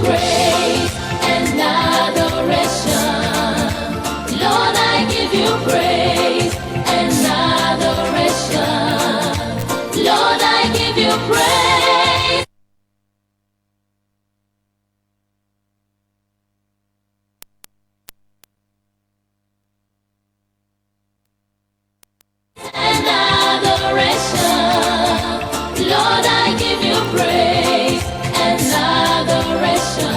praise and adoration. Lord, I give you praise and adoration. Lord, I give you praise. And adoration. Lord, I give you praise and adoration.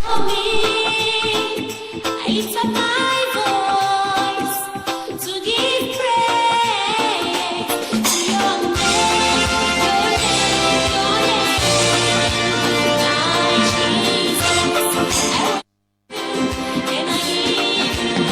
For me, I lift up my voice to give praise to your name, your name, your name, my Jesus. And I give you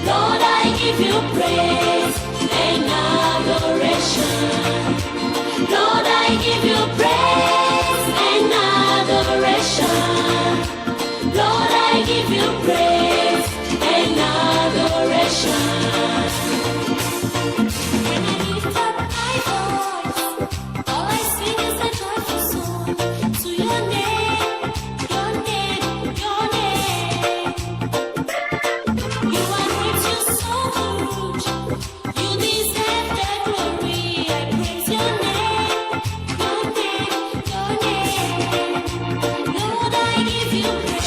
Lord, I give you praise and adoration. Lord, I give you praise and adoration. Lord, I give you praise and adoration. When I lift up my voice, all I sing is a joyful song to your name, your name, your name. You are great, you're so good. You deserve the glory. I praise your name, your name, your name. Lord, I give you praise.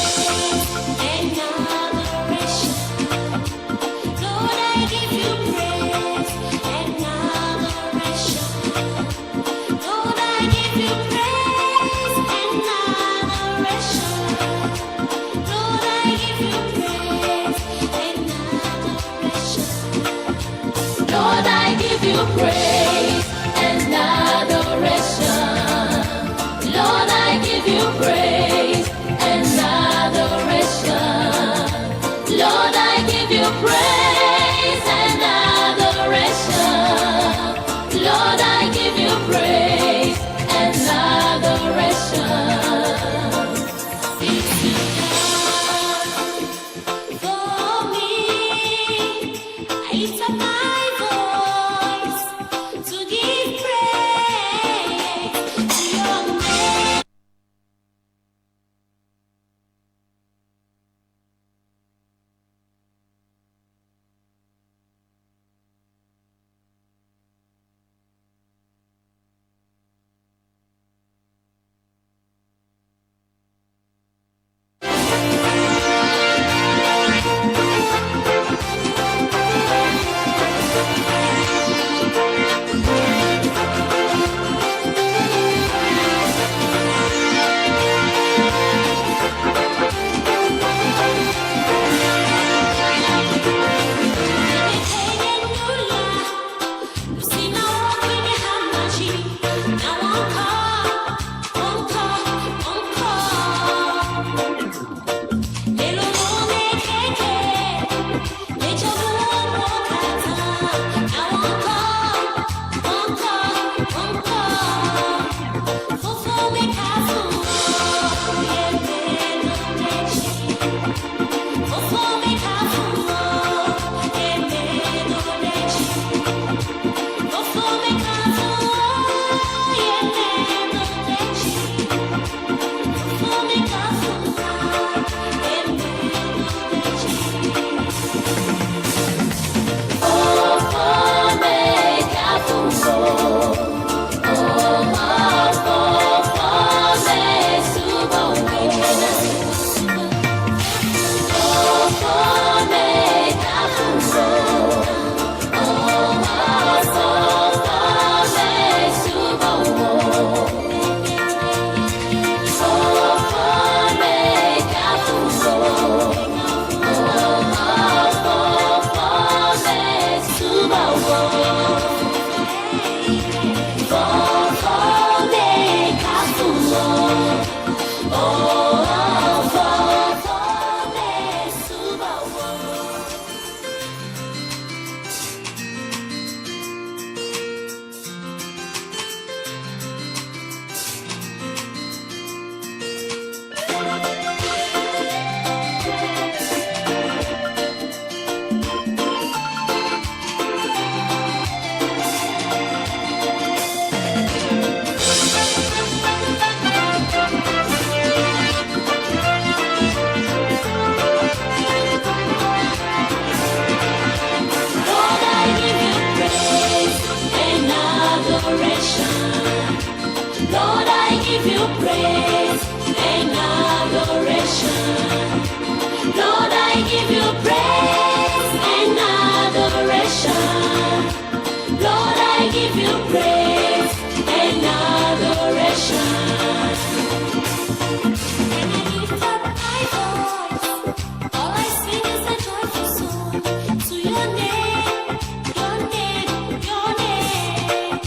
lift up my voice. All I sing is a joyful song to your name, your name, your name.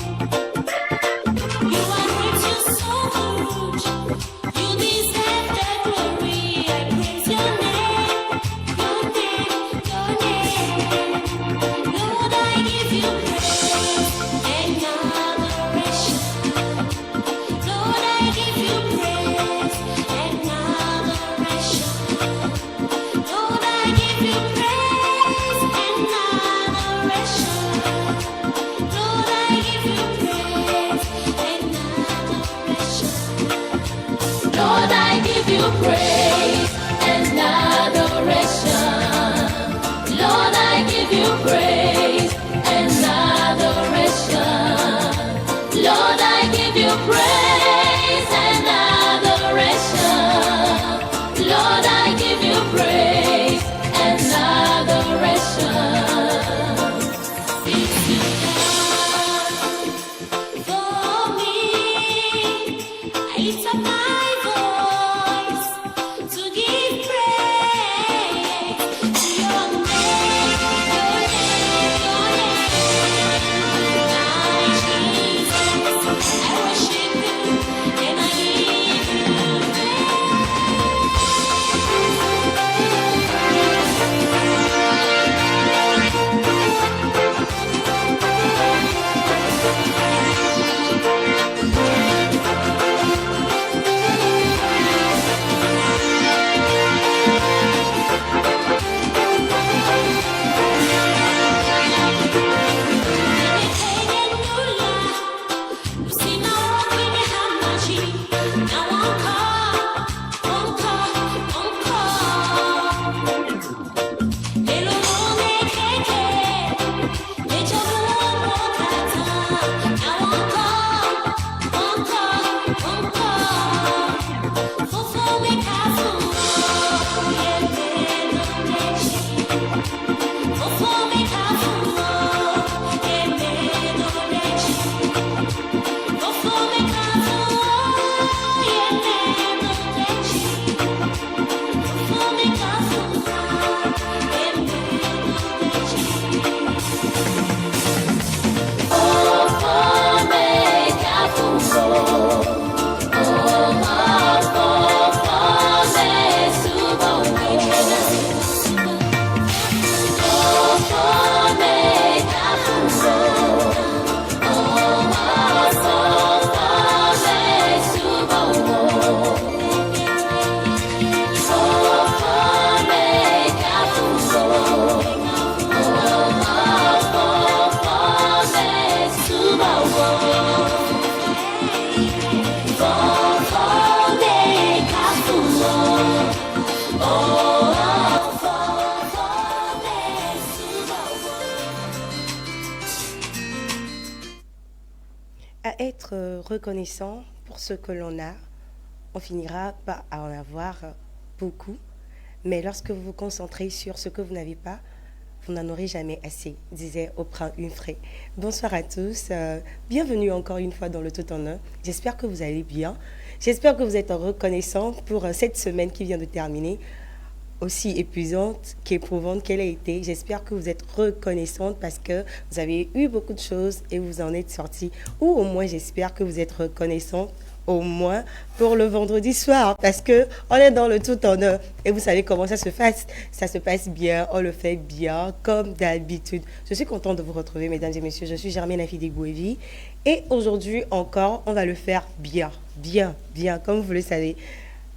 You are great, you're so good. You deserve the glory. I praise your name, your name, your name. Lord, I give you praise and adoration. Lord, I give you praise and adoration. Lord, I give you praise and adoration. Lord, I give you praise and adoration. Lord, I give you praise and adoration. Lord, I give you praise and adoration. Lord, I give you praise and adoration. Lord, I give you praise and adoration. It's you done for me. I lift up my voice to give praise to your name, your name, your name. My Jesus, I worship you and I give you praise. À être reconnaissant pour ce que l'on a, on finira par en avoir beaucoup. Mais lorsque vous vous concentrez sur ce que vous n'avez pas, vous n'en aurez jamais assez, disait Oprah Winfrey. Bonsoir à tous, bienvenue encore une fois dans le Tout en Un. J'espère que vous allez bien. J'espère que vous êtes reconnaissant pour cette semaine qui vient de terminer, aussi épuisante qu'éprouvante qu'elle a été. J'espère que vous êtes reconnaissante parce que vous avez eu beaucoup de choses et vous en êtes sortis. Ou au moins, j'espère que vous êtes reconnaissante au moins pour le vendredi soir parce que on est dans le tout en un et vous savez comment ça se passe. Ça se passe bien, on le fait bien comme d'habitude. Je suis contente de vous retrouver, mesdames et messieurs. Je suis Germaine Afidegouevi et aujourd'hui encore, on va le faire bien, bien, bien, comme vous le savez.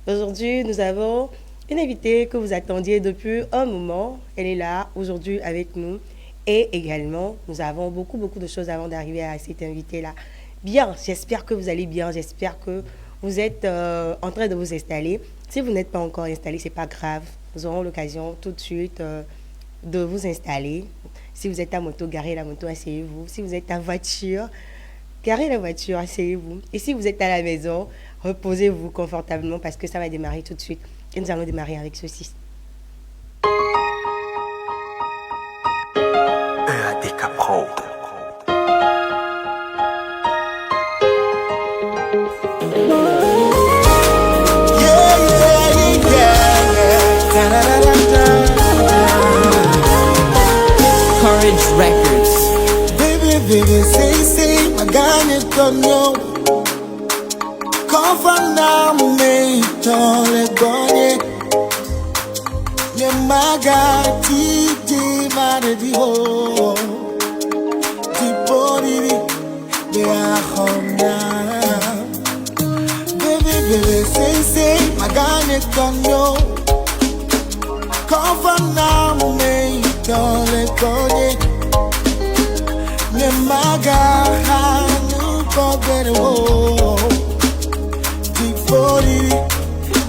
Aujourd'hui, nous avons une invitée que vous attendiez depuis un moment. Elle est là aujourd'hui avec nous. Et également, nous avons beaucoup, beaucoup de choses avant d'arriver à cette invitée-là. Bien, j'espère que vous allez bien. J'espère que vous êtes en train de vous installer. Si vous n'êtes pas encore installé, ce n'est pas grave. Nous aurons l'occasion tout de suite de vous installer. Si vous êtes à moto, garez la moto, asseyez-vous. Si vous êtes en voiture, garez la voiture, asseyez-vous. Et si vous êtes à la maison, reposez-vous confortablement parce que ça va démarrer tout de suite. Et nous allons démarrer avec ceci. EADK Pro. dans les greniers. Ye magati di mare di ho. Di body de ahona. Baby, say, magane konyo. Cover now, me dans les greniers. Ye maganu forget ho. Di body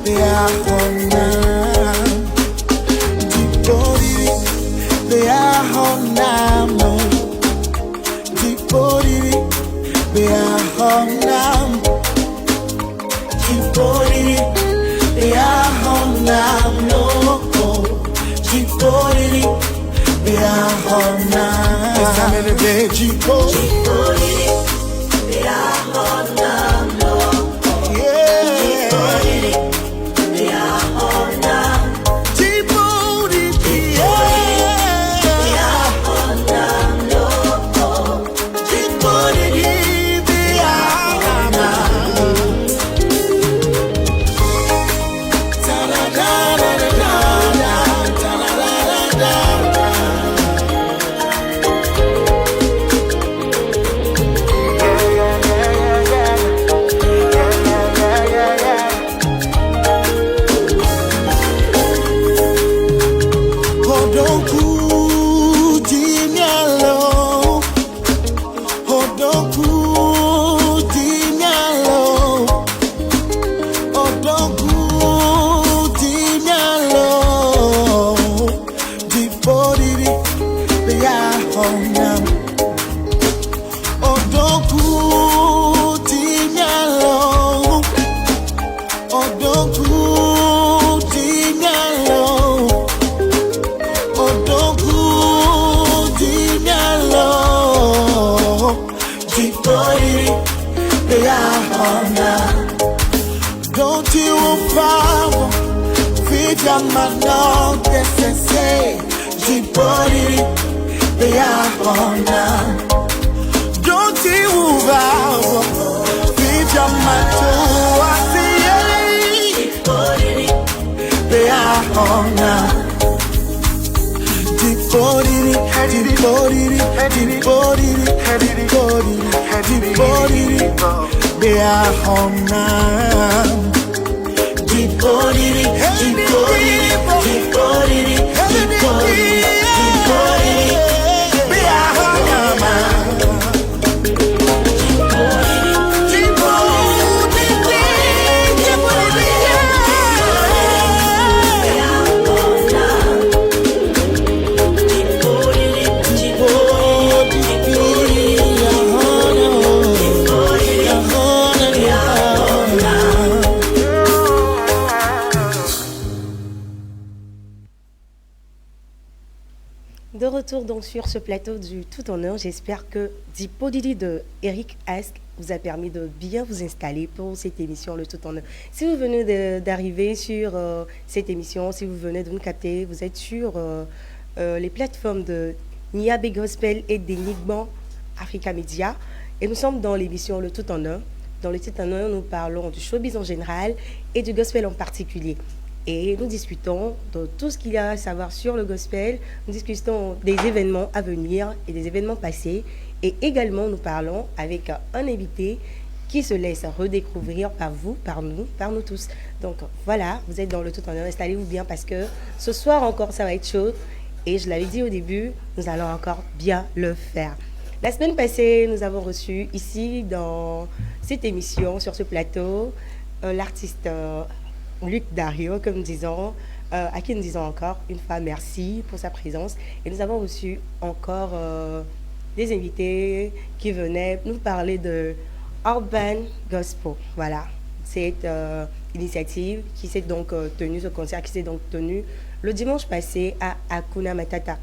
de ahona. They are home now. Deep body, they are home now. Deep body, they are home now. Deep body, they are home now. It's time in the day, deep body, they are home now. Yeah, deep body, they are home now. Don't you follow? Feed your man now, yes, and say, G-Body, they are on now. Don't you follow? Feed your man too, I say, G-Body, they are on now. G-Body, G-Body, G-Body, G-Body, G-Body. They are home now. Deep body, deep body, deep body, deep body, deep body. They are home now. Deep body, deep body, deep body, they are home now. Deep body, deep body, deep body, they are home now. De retour donc sur ce plateau du Tout Honneur, j'espère que Dipodidi de Eric Ask vous a permis de bien vous installer pour cette émission Le Tout Honneur. Si vous venez d'arriver sur cette émission, si vous venez de nous capter, vous êtes sur les plateformes de Niabe Gospel et d'Enigma Africa Media et nous sommes dans l'émission Le Tout Honneur. Dans Le Tout Honneur, nous parlons du showbiz en général et du gospel en particulier. Et nous discutons de tout ce qu'il y a à savoir sur le gospel, nous discutons des événements à venir et des événements passés. Et également, nous parlons avec un invité qui se laisse redécouvrir par vous, par nous tous. Donc voilà, vous êtes dans Le Tout Honneur, installez-vous bien parce que ce soir encore, ça va être chaud. Et je l'avais dit au début, nous allons encore bien le faire. La semaine passée, nous avons reçu ici dans cette émission, sur ce plateau, l'artiste... Luc Dario, comme nous disons, à qui nous disons encore une fois merci pour sa présence. Et nous avons reçu encore des invités qui venaient nous parler de Urban Gospel. Voilà, cette initiative qui s'est donc tenue, ce concert qui s'est donc tenu le dimanche passé à Hakuna Matata.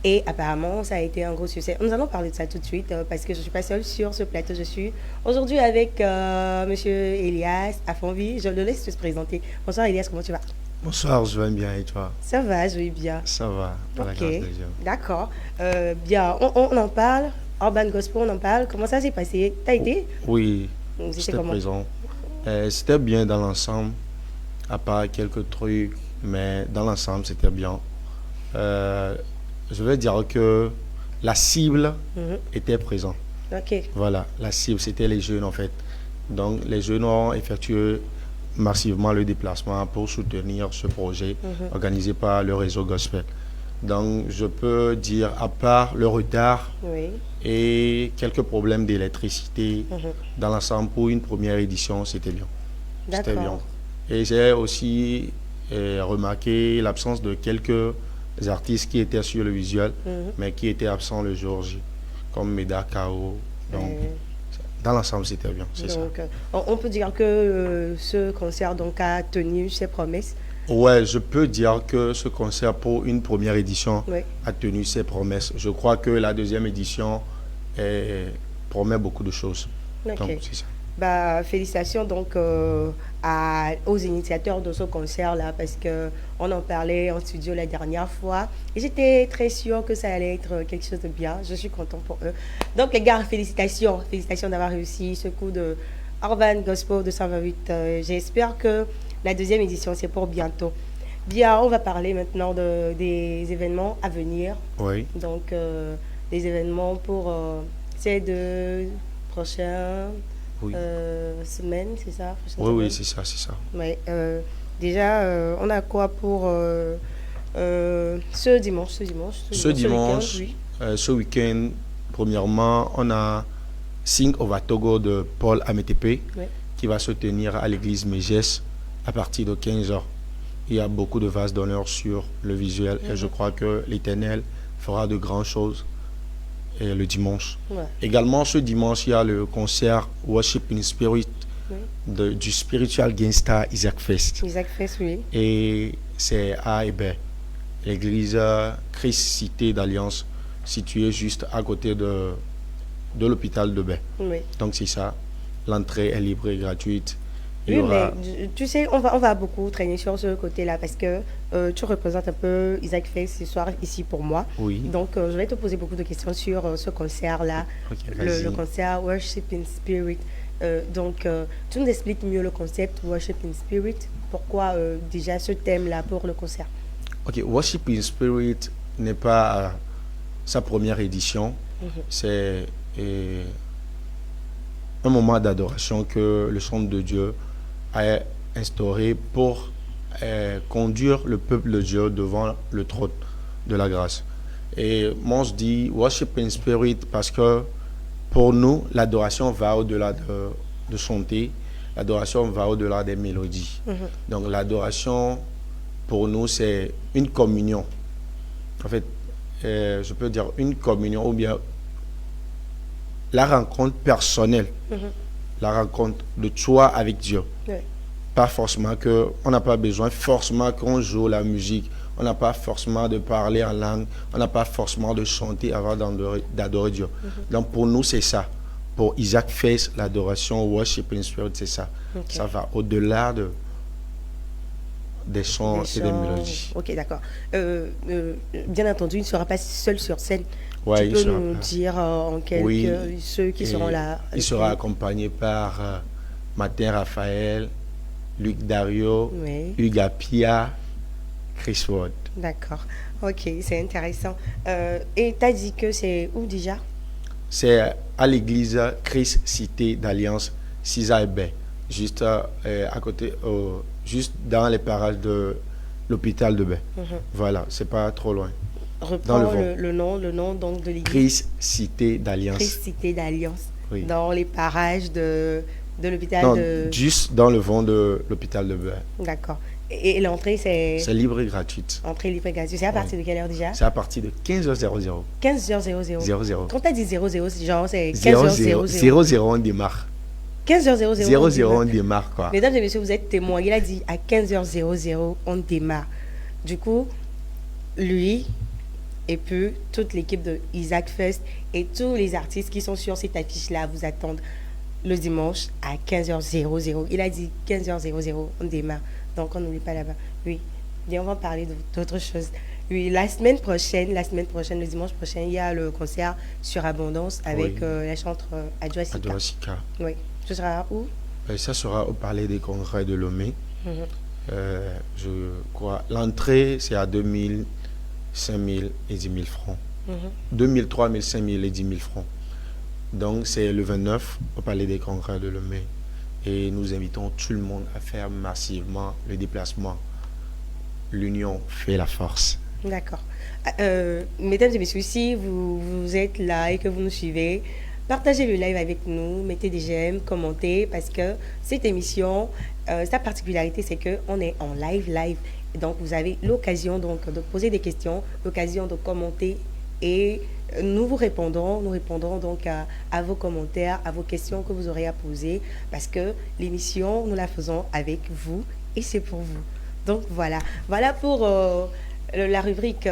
Et apparemment, ça a été un gros succès. Nous allons parler de ça tout de suite parce que je ne suis pas seule sur ce plateau. Je suis aujourd'hui avec Monsieur Elias Afonvi. Je le laisse se présenter. Bonsoir Elias, comment tu vas? Bonsoir, je vais bien et toi? Ça va, je vais bien. Ça va, par la grâce de Dieu. D'accord. Bien, on en parle. Urban Gospel, on en parle. Comment ça s'est passé? T'as été? Oui, C'était j'étais comment? présent. C'était bien dans l'ensemble. à part quelques trucs, mais dans l'ensemble, c'était bien. Je veux dire que la cible Mhm. était présente. Ok. Voilà, la cible, c'était les jeunes en fait. Donc, les jeunes ont effectué massivement le déplacement pour soutenir ce projet organisé par le réseau Gospel. Donc, je peux dire, à part le retard Oui. et quelques problèmes d'électricité, Mhm. dans l'ensemble, pour une première édition, c'était bien. C'était bien. D'accord. Et j'ai aussi remarqué l'absence de quelques artistes qui étaient sur le visuel, Mhm. mais qui étaient absents le jour J, comme Meda Kao. Donc, dans l'ensemble, c'était bien, c'est ça. Donc, on peut dire que ce concert donc, a tenu ses promesses. Ouais, je peux dire que ce concert pour une première édition Oui. a tenu ses promesses. Je crois que la deuxième édition promet beaucoup de choses. Ok. Donc, c'est ça. Bah, félicitations donc aux initiateurs de ce concert-là parce que on en parlait en studio la dernière fois et j'étais très sûre que ça allait être quelque chose de bien. Je suis contente pour eux. Donc les gars, félicitations, félicitations d'avoir réussi ce coup de Urban Gospel 228. J'espère que la deuxième édition c'est pour bientôt. Bien, on va parler maintenant des événements à venir. Oui, Donc des événements pour ces deux prochains oui. semaine, c'est ça? Prochaine Oui, oui, semaine? c'est ça, c'est ça. Ouais, déjà, on a quoi pour ce dimanche, Ce week-end, dimanche, oui. ce week-end, premièrement, on a Sing over Togo de Paul Ametepe Ouais. qui va se tenir à l'église Mégès à partir de 15h. Il y a beaucoup de vases d'honneur sur le visuel et je crois que l'Éternel fera de grandes choses le dimanche. Ouais. Également, ce dimanche, il y a le concert Worship in Spirit Oui. du Spiritual Gangsta Isaac Fest. Isaac Fest, oui. Et c'est à Hébert, l'église Christ Cité d'Alliance, située juste à côté de l'hôpital de Baie. Oui. Donc c'est ça. L'entrée est libre et gratuite. Il y Oui, aura- mais tu sais, on va beaucoup traîner sur ce côté-là parce que tu représentes un peu Isaac Fest ce soir ici pour moi. Oui. Donc, je vais te poser beaucoup de questions sur ce concert-là, Ok, le vas-y. concert Worship in Spirit. Donc, tu nous expliques mieux le concept Worship in Spirit. Pourquoi déjà ce thème-là pour le concert? Ok, Worship in Spirit n'est pas sa première édition. C'est un moment d'adoration que le Centre de Dieu a instauré pour conduire le peuple de Dieu devant le trône de la grâce. Et moi, je dis Worship in Spirit parce que pour nous, l'adoration va au-delà de chanter, l'adoration va au-delà des mélodies. Donc l'adoration, pour nous, c'est une communion. En fait, je peux dire une communion ou bien la rencontre personnelle, la rencontre de toi avec Dieu. Oui. Pas forcément que, on n'a pas besoin forcément qu'on joue la musique, on n'a pas forcément de parler en langue, on n'a pas forcément de chanter avant d'adorer Dieu. Donc pour nous, c'est ça. Pour Isaac Fest, l'adoration, worship in spirit, c'est ça. Ok. Ça va au-delà des chants et des mélodies. Ok, d'accord. Bien entendu, il ne sera pas seul sur scène. Ouais, Tu il peux sera nous pas. dire en quelques Oui. ceux qui Et seront là. Il sera accompagné par Martin Raphaël, Luc Dario, Oui. Hugues Apia, Chris Ward. D'accord. Ok, c'est intéressant. Et tu as dit que c'est où déjà? C'est à l'église Christ Cité d'Alliance, Cisaïbé, juste à côté, juste dans les parages de l'hôpital de Baie. Voilà, c'est pas trop loin. Reprends Dans le le nom donc de l'église. Christ Cité d'Alliance. Christ Cité d'Alliance. Oui. Dans les parages de l'hôpital Non, de... juste dans le vent de l'hôpital de Baie. D'accord. Et l'entrée, c'est C'est libre et gratuite. entrée libre et gratuite. C'est à partir de quelle heure déjà? C'est à partir de 15h00. 15h00. 00. Quand tu as dit 00, c'est genre c'est 00, 15h00. 00, on démarre. 15h00. 00, on démarre quoi. Mesdames et messieurs, vous êtes témoins. Il a dit à 15h00, on démarre. Du coup, lui et puis toute l'équipe de Isaac Fest et tous les artistes qui sont sur cette affiche-là vous attendent le dimanche à 15h00. Il a dit 15h00, on démarre. Donc, on n'oublie pas là-bas. Oui. Bien, on va parler d'autres choses. Oui, la semaine prochaine, le dimanche prochain, il y a le concert sur Abondance avec Oui. la chanteuse Adjoa Sika. Adorasika. Oui. Ce sera où? Ça sera au Palais des Congrès de Lomé. Je crois. L'entrée, c'est à 2000, 5000 et 10 000 francs. 2000, 3000, 5000 et 10 000 francs. Donc, c'est le 29 au Palais des Congrès de Lomé. Et nous invitons tout le monde à faire massivement le déplacement. L'union fait la force. D'accord. Mesdames et messieurs, si vous êtes là et que vous nous suivez, partagez le live avec nous, mettez des j'aime, commentez, parce que cette émission, sa particularité, c'est qu'on est en live. Donc, vous avez l'occasion donc de poser des questions, l'occasion de commenter et nous répondrons donc à vos commentaires, à vos questions que vous aurez à poser, parce que l'émission, nous la faisons avec vous et c'est pour vous. Donc, voilà pour la rubrique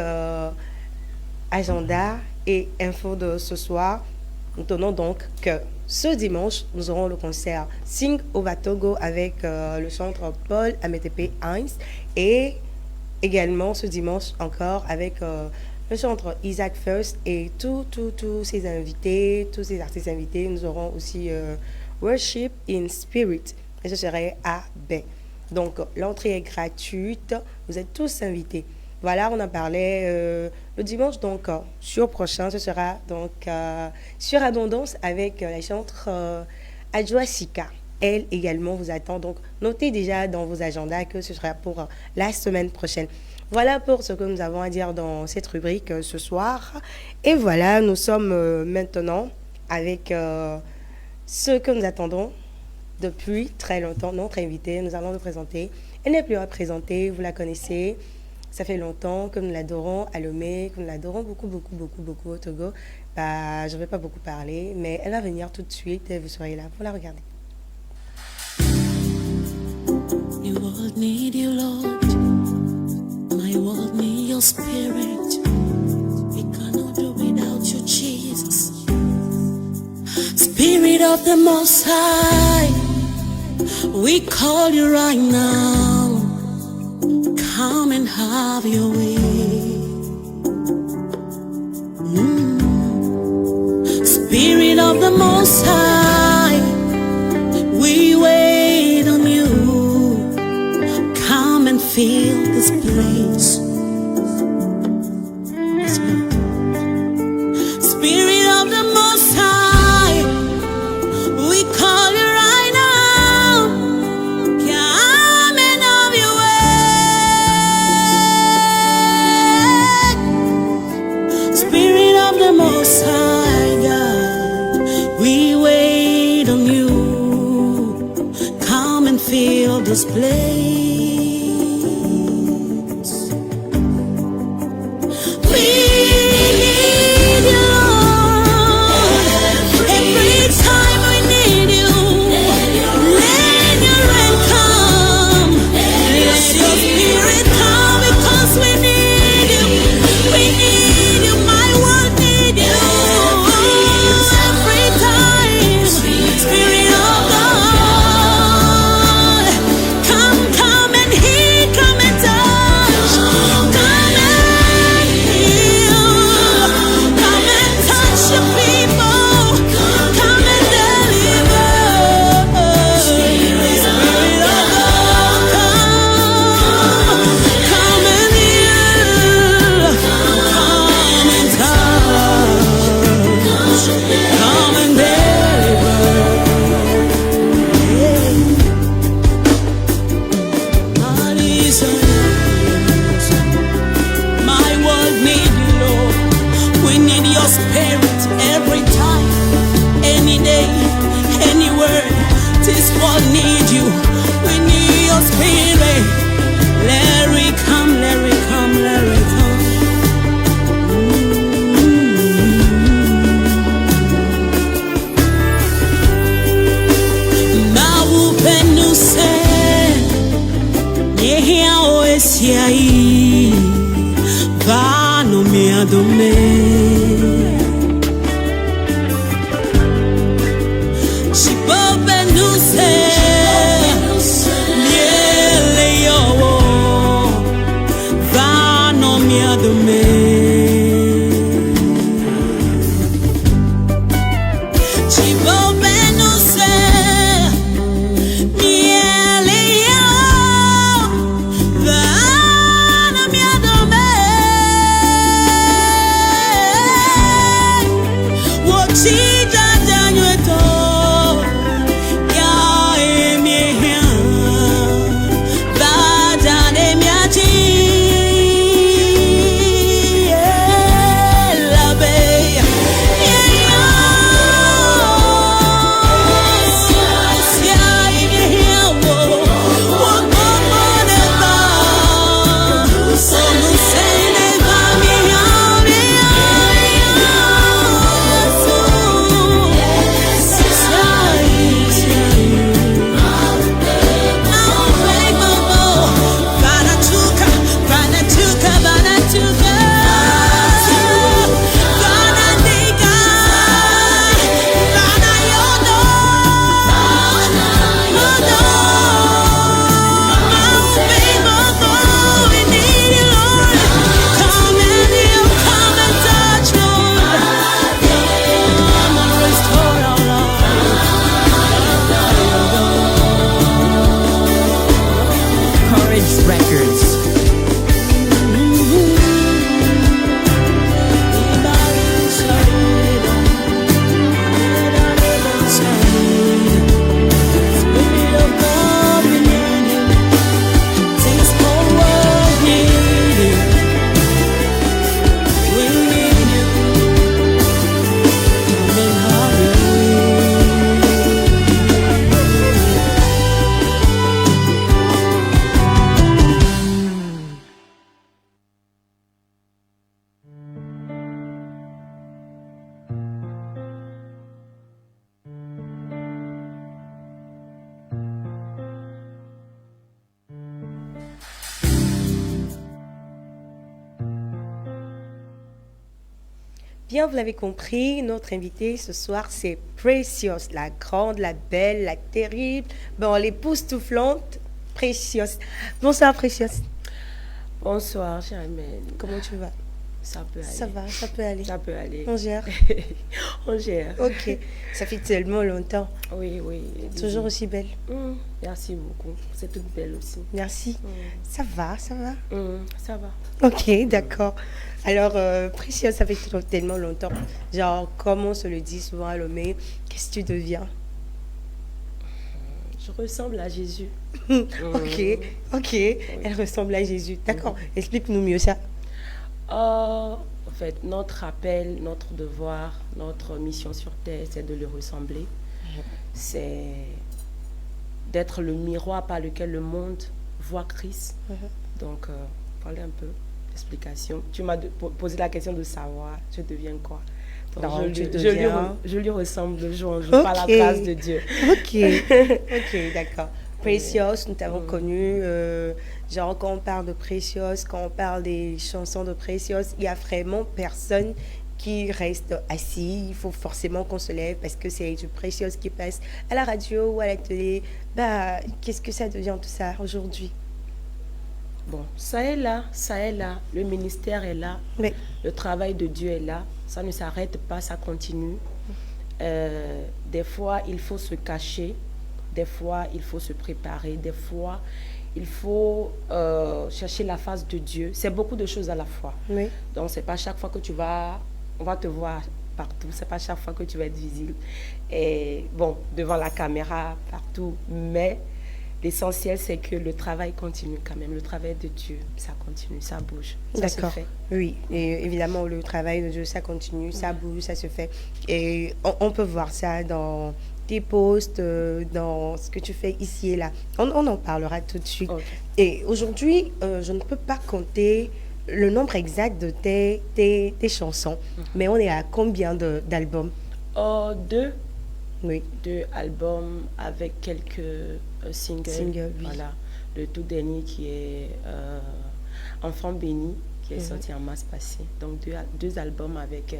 agenda et info de ce soir. Nous tenons donc que ce dimanche, nous aurons le concert Sing Over Togo avec le chanteur Paul Ametepe Heinz et également ce dimanche encore avec le chanteur Isaac First et tous ses invités, tous ces artistes invités. Nous aurons aussi Worship in Spirit et ce serait à Baie. Donc l'entrée est gratuite, vous êtes tous invités. Voilà, on en parlait le dimanche, donc sur prochain, ce sera donc sur Abondance avec la chanteuse Adjoa Sika. Elle également vous attend, donc notez déjà dans vos agendas que ce sera pour la semaine prochaine. Voilà pour ce que nous avons à dire dans cette rubrique ce soir. Et voilà, nous sommes maintenant avec ce que nous attendons depuis très longtemps, notre invitée. Nous allons le présenter. Elle n'est plus représentée, vous la connaissez. Ça fait longtemps que nous l'adorons à Lomé, que nous l'adorons beaucoup au Togo. Je ne vais pas beaucoup parler, mais elle va venir tout de suite et vous serez là pour la regarder. The world need you, Lord. My world need your spirit. We cannot do without you, Jesus. Spirit of the Most High, we call you right now. Come and have your way. Spirit of the Most High, we wait on you. Come and fill this place. Spirit of the Most High, we call you right now. Come and have your way. Spirit of the Most High God, we wait on you. Come and fill this place. Bien, vous l'avez compris, notre invitée ce soir, c'est Precious, la grande, la belle, la terrible, bon, l'époustouflante Precious. Bonsoir, Precious. Bonsoir, Germaine. Comment tu vas? Ça peut aller. Ça va, ça peut aller. Ça peut aller. On gère. On gère. Ok, ça fait tellement longtemps. Oui, oui. Toujours aussi belle. Merci beaucoup. C'est toute belle aussi. Merci. Ça va, ça va. Ça va. Ok, d'accord. Alors, Precious, ça fait tellement longtemps. Genre, comme on se le dit souvent à Lomé, qu'est-ce que tu deviens? Je ressemble à Jésus. Ok, ok. Elle ressemble à Jésus. D'accord. Explique-nous mieux ça. En fait, notre appel, notre devoir, notre mission sur Terre, c'est de le ressembler. C'est d'être le miroir par lequel le monde voit Christ. Donc, voilà un peu l'explication. Tu m'as posé la question de savoir, je deviens quoi? Donc, Non, je lui ressemble de jour en jour, Ok. par la grâce de Dieu. Ok, ok, d'accord. Precious, nous t'avons connu. Genre, quand on parle de Precious, quand on parle des chansons de Precious, il y a vraiment personne qui reste assis. Il faut forcément qu'on se lève parce que c'est du Precious qui passe à la radio ou à la télé. Bah, qu'est-ce que ça devient tout ça aujourd'hui? Bon, ça est là, ça est là. Le ministère est là. Mais, Le travail de Dieu est là. Ça ne s'arrête pas, ça continue. Des fois, il faut se cacher. Des fois, il faut se préparer. Des fois, il faut chercher la face de Dieu. C'est beaucoup de choses à la fois. oui. Donc, c'est pas chaque fois que on va te voir partout. C'est pas chaque fois que tu vas être visible. Et bon, devant la caméra, partout. Mais l'essentiel, c'est que le travail continue quand même. Le travail de Dieu, ça continue, ça bouge. Ça se D'accord. fait. Oui, et évidemment, le travail de Dieu, ça continue, ça bouge, ça se fait. Et on peut voir ça dans tes posts, dans ce que tu fais ici et là. On en parlera tout de suite. Ok. Et aujourd'hui, je ne peux pas compter le nombre exact de tes chansons, mais on est à combien d'albums? Deux Oui, albums avec quelques singles. Singles, oui. Voilà. Le tout dernier qui est Enfant béni, qui est sorti en mars passé. Donc deux albums avec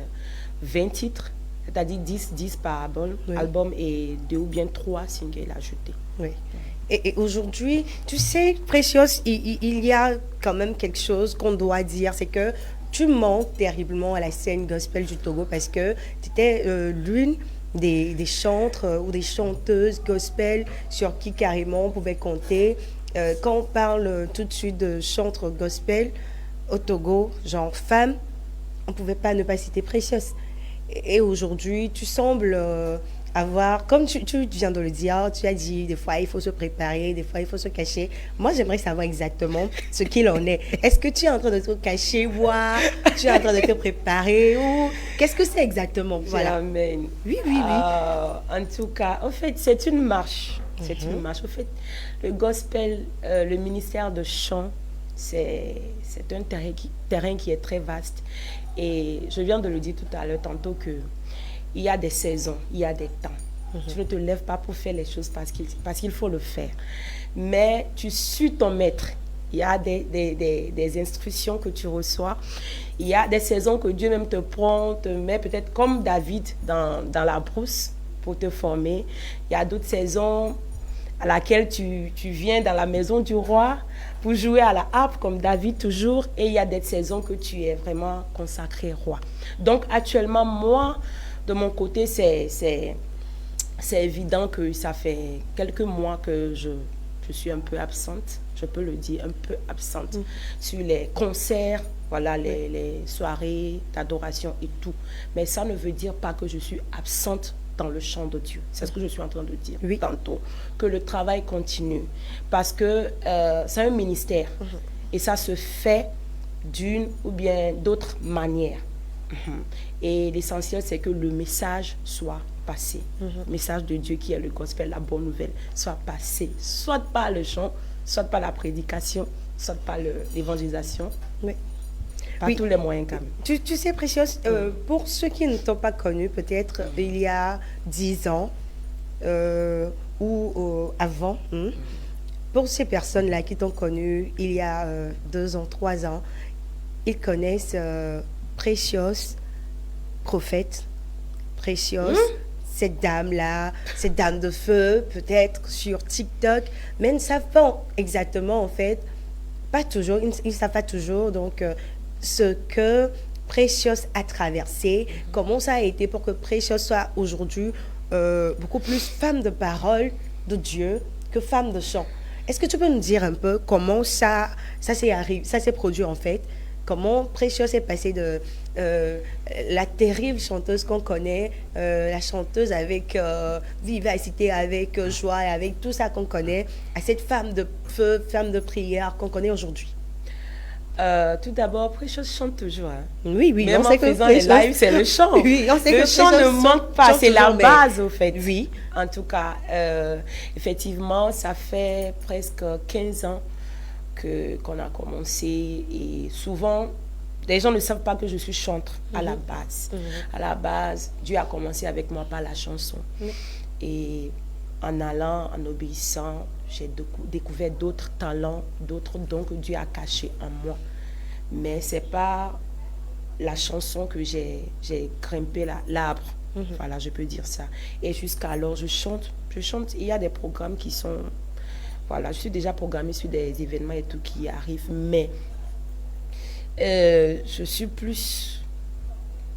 20 titres, c'est-à-dire 10 par Oui. album et 2 ou bien 3 singles ajoutés. oui. Et aujourd'hui, tu sais, Precious, il y a quand même quelque chose qu'on doit dire, c'est que tu manques terriblement à la scène gospel du Togo parce que tu étais l'une des chantres ou des chanteuses gospel sur qui carrément on pouvait compter. Quand on parle tout de suite de chantres gospel au Togo, genre femme, on ne pouvait pas ne pas citer Precious. Et aujourd'hui, tu sembles avoir, comme tu viens de le dire, tu as dit, des fois il faut se préparer, des fois il faut se cacher. Moi, j'aimerais savoir exactement ce qu'il en est. Est-ce que tu es en train de te cacher, voir, tu es en train de te préparer ou qu'est-ce que c'est exactement? Voilà. Amen. Oui, oui, oui. En tout cas, en fait, c'est une marche. C'est une marche. En fait, le gospel, le ministère de chant, c'est un terrain qui est très vaste. Et je viens de le dire tout à l'heure, tantôt, que il y a des saisons, il y a des temps. Tu ne te lèves pas pour faire les choses parce qu'il faut le faire. Mais tu suis ton maître. Il y a des instructions que tu reçois. Il y a des saisons que Dieu même te prend, te met peut-être comme David dans la brousse pour te former. Il y a d'autres saisons à laquelle tu viens dans la maison du roi pour jouer à la harpe comme David toujours. Et il y a des saisons que tu es vraiment consacré roi. Donc actuellement, moi, de mon côté, c'est évident que ça fait quelques mois que je suis un peu absente, je peux le dire, un peu absente sur les concerts, voilà, les soirées d'adoration et tout. Mais ça ne veut dire pas que je suis absente dans le chant de Dieu. C'est ce que je suis en train de dire tantôt. Que le travail continue. Parce que c'est un ministère. Et ça se fait d'une ou bien d'autres manières. Et l'essentiel, c'est que le message soit passé. Le message de Dieu qui est le gospel, la bonne nouvelle, soit passé. Soit par le chant, soit par la prédication, soit par l'évangélisation. Oui. Par tous les moyens quand même. Tu sais, Precious, pour ceux qui ne t'ont pas connu, peut-être il y a 10 ans ou avant, pour ces personnes-là qui t'ont connu il y a 2 ans, 3 ans, ils connaissent Precious prophète, précieuse, cette dame-là, cette dame de feu, peut-être sur TikTok, mais ils ne savent pas exactement, en fait, pas toujours, ils ne savent pas toujours, donc, ce que Precious a traversé, comment ça a été pour que Precious soit aujourd'hui beaucoup plus femme de parole de Dieu que femme de chant. Est-ce que tu peux nous dire un peu comment ça s'est produit en fait? Comment Precious est passée de la terrible chanteuse qu'on connaît, la chanteuse avec vivacité, avec joie et avec tout ça qu'on connaît, à cette femme de feu, femme de prière qu'on connaît aujourd'hui? Tout d'abord, Precious chante toujours. Hein. Oui, oui, Même on en sait que faisant les Precious- lives, c'est le chant. Oui, on sait Le que chant Precious ne manque pas, chante c'est la toujours, mais- base au fait. Oui. En tout cas, effectivement, ça fait presque 15 ans qu'on a commencé et souvent, les gens ne savent pas que je suis chanteur à la base. À la base, Dieu a commencé avec moi par la chanson. Et en allant, en obéissant, j'ai découvert d'autres talents, d'autres dons que Dieu a cachés en moi. Mais ce n'est pas la chanson que j'ai grimpé l'arbre. Voilà, je peux dire ça. Et jusqu'alors, je chante. Il y a des programmes qui sont... Voilà, je suis déjà programmée sur des événements et tout qui arrivent. Mais je suis plus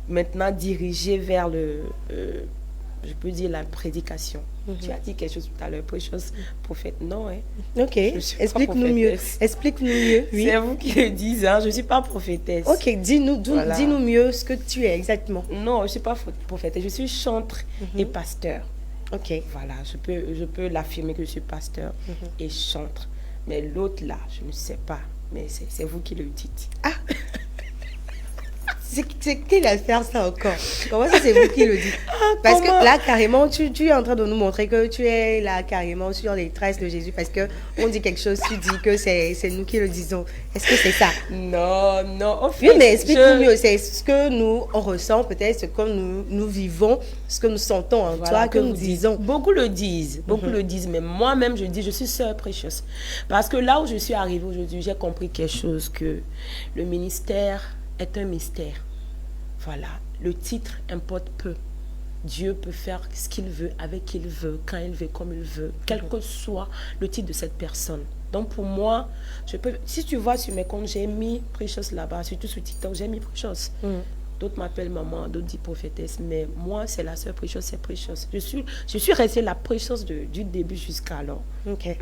maintenant dirigée vers je peux dire la prédication. Tu as dit quelque chose tout à l'heure, Precious, prophète, non, hein? Ok, Je suis pas explique-nous mieux. prophétesse. Explique-nous mieux. Oui. C'est vous qui le dites, hein? Je ne suis pas prophétesse. Ok, dis-nous Voilà. dis-nous mieux ce que tu es exactement. Non, je ne suis pas prophétesse, je suis chantre et pasteur. Ok. Voilà, je peux l'affirmer que je suis pasteur et chantre. Mais l'autre là, je ne sais pas. Mais c'est vous qui le dites. C'est qui va faire ça encore? Comment ça, c'est vous qui le dites? Parce que là, carrément, tu es en train de nous montrer que tu es là, carrément, sur les traces de Jésus. Parce qu'on dit quelque chose, tu dis que c'est nous qui le disons. Est-ce que c'est ça? Non, non, au fait, Oui, mais explique-nous mieux. C'est ce que nous, on ressent, peut-être, ce que nous vivons, ce que nous sentons en Voilà, toi, que nous vous dites. disons. Beaucoup le disent, mais moi-même je dis, je suis sœur Precious. Parce que là où je suis arrivée aujourd'hui, j'ai compris quelque chose, que le ministère est un mystère. Voilà, le titre importe peu. Dieu peut faire ce qu'il veut, avec qui il veut, quand il veut, comme il veut, quel que soit le titre de cette personne. Donc pour moi, si tu vois sur mes comptes, j'ai mis Precious là-bas, surtout sur TikTok, j'ai mis Precious. D'autres m'appellent maman, d'autres disent prophétesse, mais moi, c'est la sœur Precious, c'est Precious. Je suis restée la Precious du début jusqu'à alors. Ok.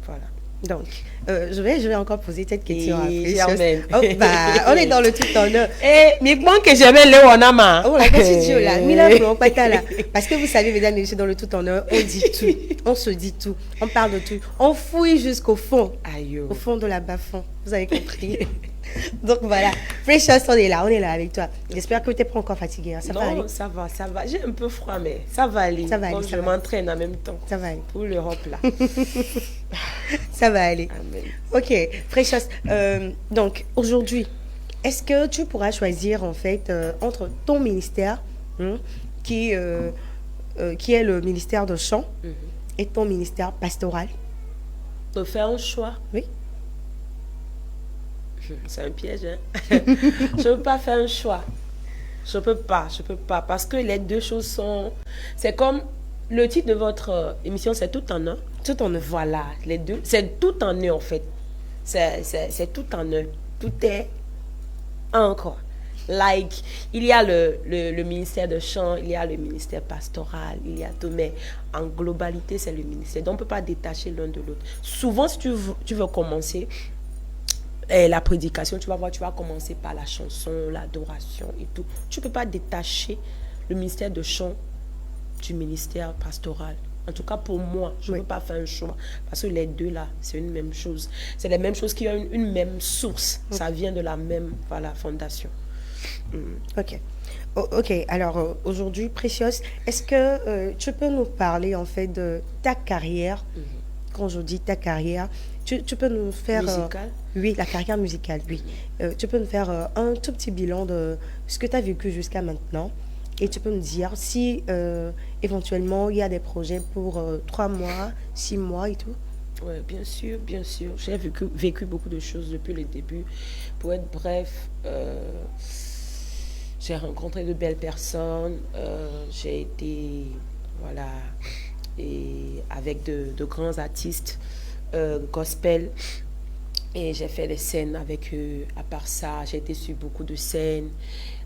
Voilà. Donc, je vais encore poser cette question à Et Precious. Germaine. Oh, bah, on est dans le tout honneur. Mais bon que j'avais le Wanama. Oh, la question là, Mila Blanc, pas là. Parce que vous savez, mesdames et messieurs, dans le tout honneur, on dit tout. On se dit tout. On parle de tout. On fouille jusqu'au fond. Aïe. Au fond de la bas-fond. Vous avez compris. Donc voilà. Precious, on est là avec toi. J'espère que tu n'es pas encore fatiguée. Hein. Ça va aller. Non, ça va. J'ai un peu froid, mais ça va aller. Ça va aller, Donc, ça je va m'entraîne en même temps. Ça va aller. Pour l'Europe, là. Ça va aller. Amen. Ok, Precious. Donc aujourd'hui, est-ce que tu pourras choisir en fait entre ton ministère, qui est le ministère de chant, et ton ministère pastoral? De faire un choix. Oui. C'est un piège, hein? Je ne peux pas faire un choix. Je peux pas. Parce que les deux choses sont... C'est comme le titre de votre émission, c'est tout en un. Tout en un. Voilà, les deux. C'est tout en un, en fait. C'est tout en un. Tout est un, quoi. Like, il y a le ministère de chant, il y a le ministère pastoral, il y a tout, mais en globalité, c'est le ministère. Donc, on ne peut pas détacher l'un de l'autre. Souvent, si tu veux commencer la prédication, tu vas commencer par la chanson, l'adoration et tout. Tu ne peux pas détacher le ministère de chant du ministère pastoral. En tout cas, pour moi, je ne peux pas faire un choix. Parce que les deux, là, c'est une même chose. C'est les mêmes choses qui ont une même source. Ça vient de la même fondation. Ok. Ok, alors aujourd'hui, Precious, est-ce que tu peux nous parler en fait de ta carrière? Quand je dis ta carrière, tu peux nous faire... Musicale? Oui, la carrière musicale, oui. Tu peux nous faire un tout petit bilan de ce que tu as vécu jusqu'à maintenant. Et tu peux me dire si éventuellement il y a des projets pour 3 mois, 6 mois et tout. Oui, bien sûr, bien sûr. J'ai vécu beaucoup de choses depuis le début. Pour être bref, J'ai rencontré de belles personnes. J'ai été, voilà, et avec de grands artistes gospel. Et j'ai fait des scènes avec eux. À part ça, j'ai été sur beaucoup de scènes.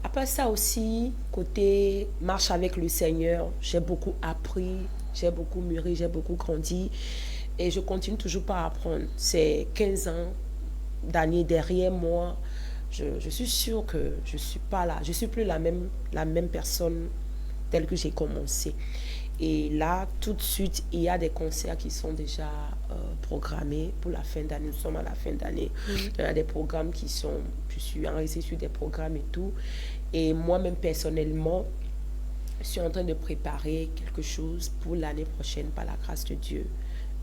À part ça aussi, côté marche avec le Seigneur, j'ai beaucoup appris, j'ai beaucoup mûri, j'ai beaucoup grandi. Et je continue toujours par apprendre. C'est 15 ans d'années derrière moi. Je suis sûre que je ne suis pas là. Je ne suis plus la même personne telle que j'ai commencé. Et là, tout de suite, il y a des concerts qui sont déjà programmés pour la fin d'année. Nous sommes à la fin d'année. Il y a des programmes qui sont... Je suis enregistrée sur des programmes et tout. Et moi-même, personnellement, je suis en train de préparer quelque chose pour l'année prochaine, par la grâce de Dieu.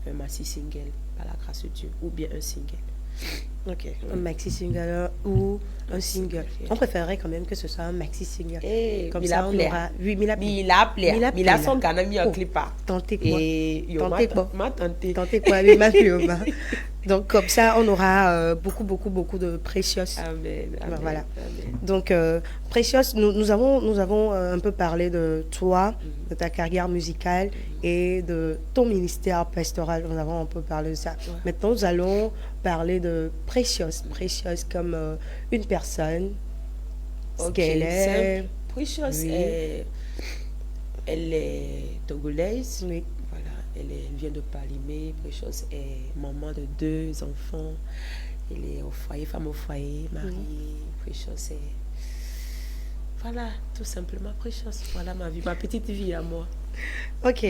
Un maxi single, par la grâce de Dieu. Ou bien un single. Ok, un maxi single ou un single. On préférerait quand même que ce soit un maxi single. Comme ça, on aura... Oui, Mila son gana mi clipa. Tentez quoi? Tentez quoi? Tentez quoi? Oui, ma fille. Donc comme ça, on aura beaucoup de Precious. Amen. Voilà. Amen. Donc Precious, nous avons un peu parlé de toi, de ta carrière musicale et de ton ministère pastoral. Nous avons un peu parlé de ça. Ouais. Maintenant, nous allons parler de Precious. Precious comme une personne. Ce qu'elle est. Precious, Oui. elle est togolaise. Oui. Voilà, elle vient de Palimé. Precious est maman de 2 enfants. Elle est au foyer, femme au foyer, mariée. Precious est... Voilà, tout simplement Precious. Voilà ma vie, ma petite vie à moi. Ok.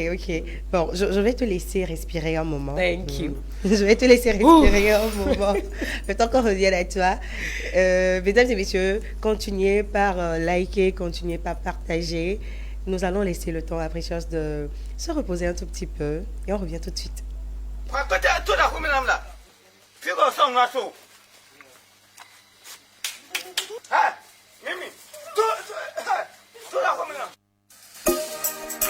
Bon, je vais te laisser respirer un moment. Thank you. Je vais te laisser respirer un moment. Le temps qu'on revienne à toi. Mesdames et messieurs, continuez par liker, continuez par partager. Nous allons laisser le temps à Precious de se reposer un tout petit peu et on revient tout de suite.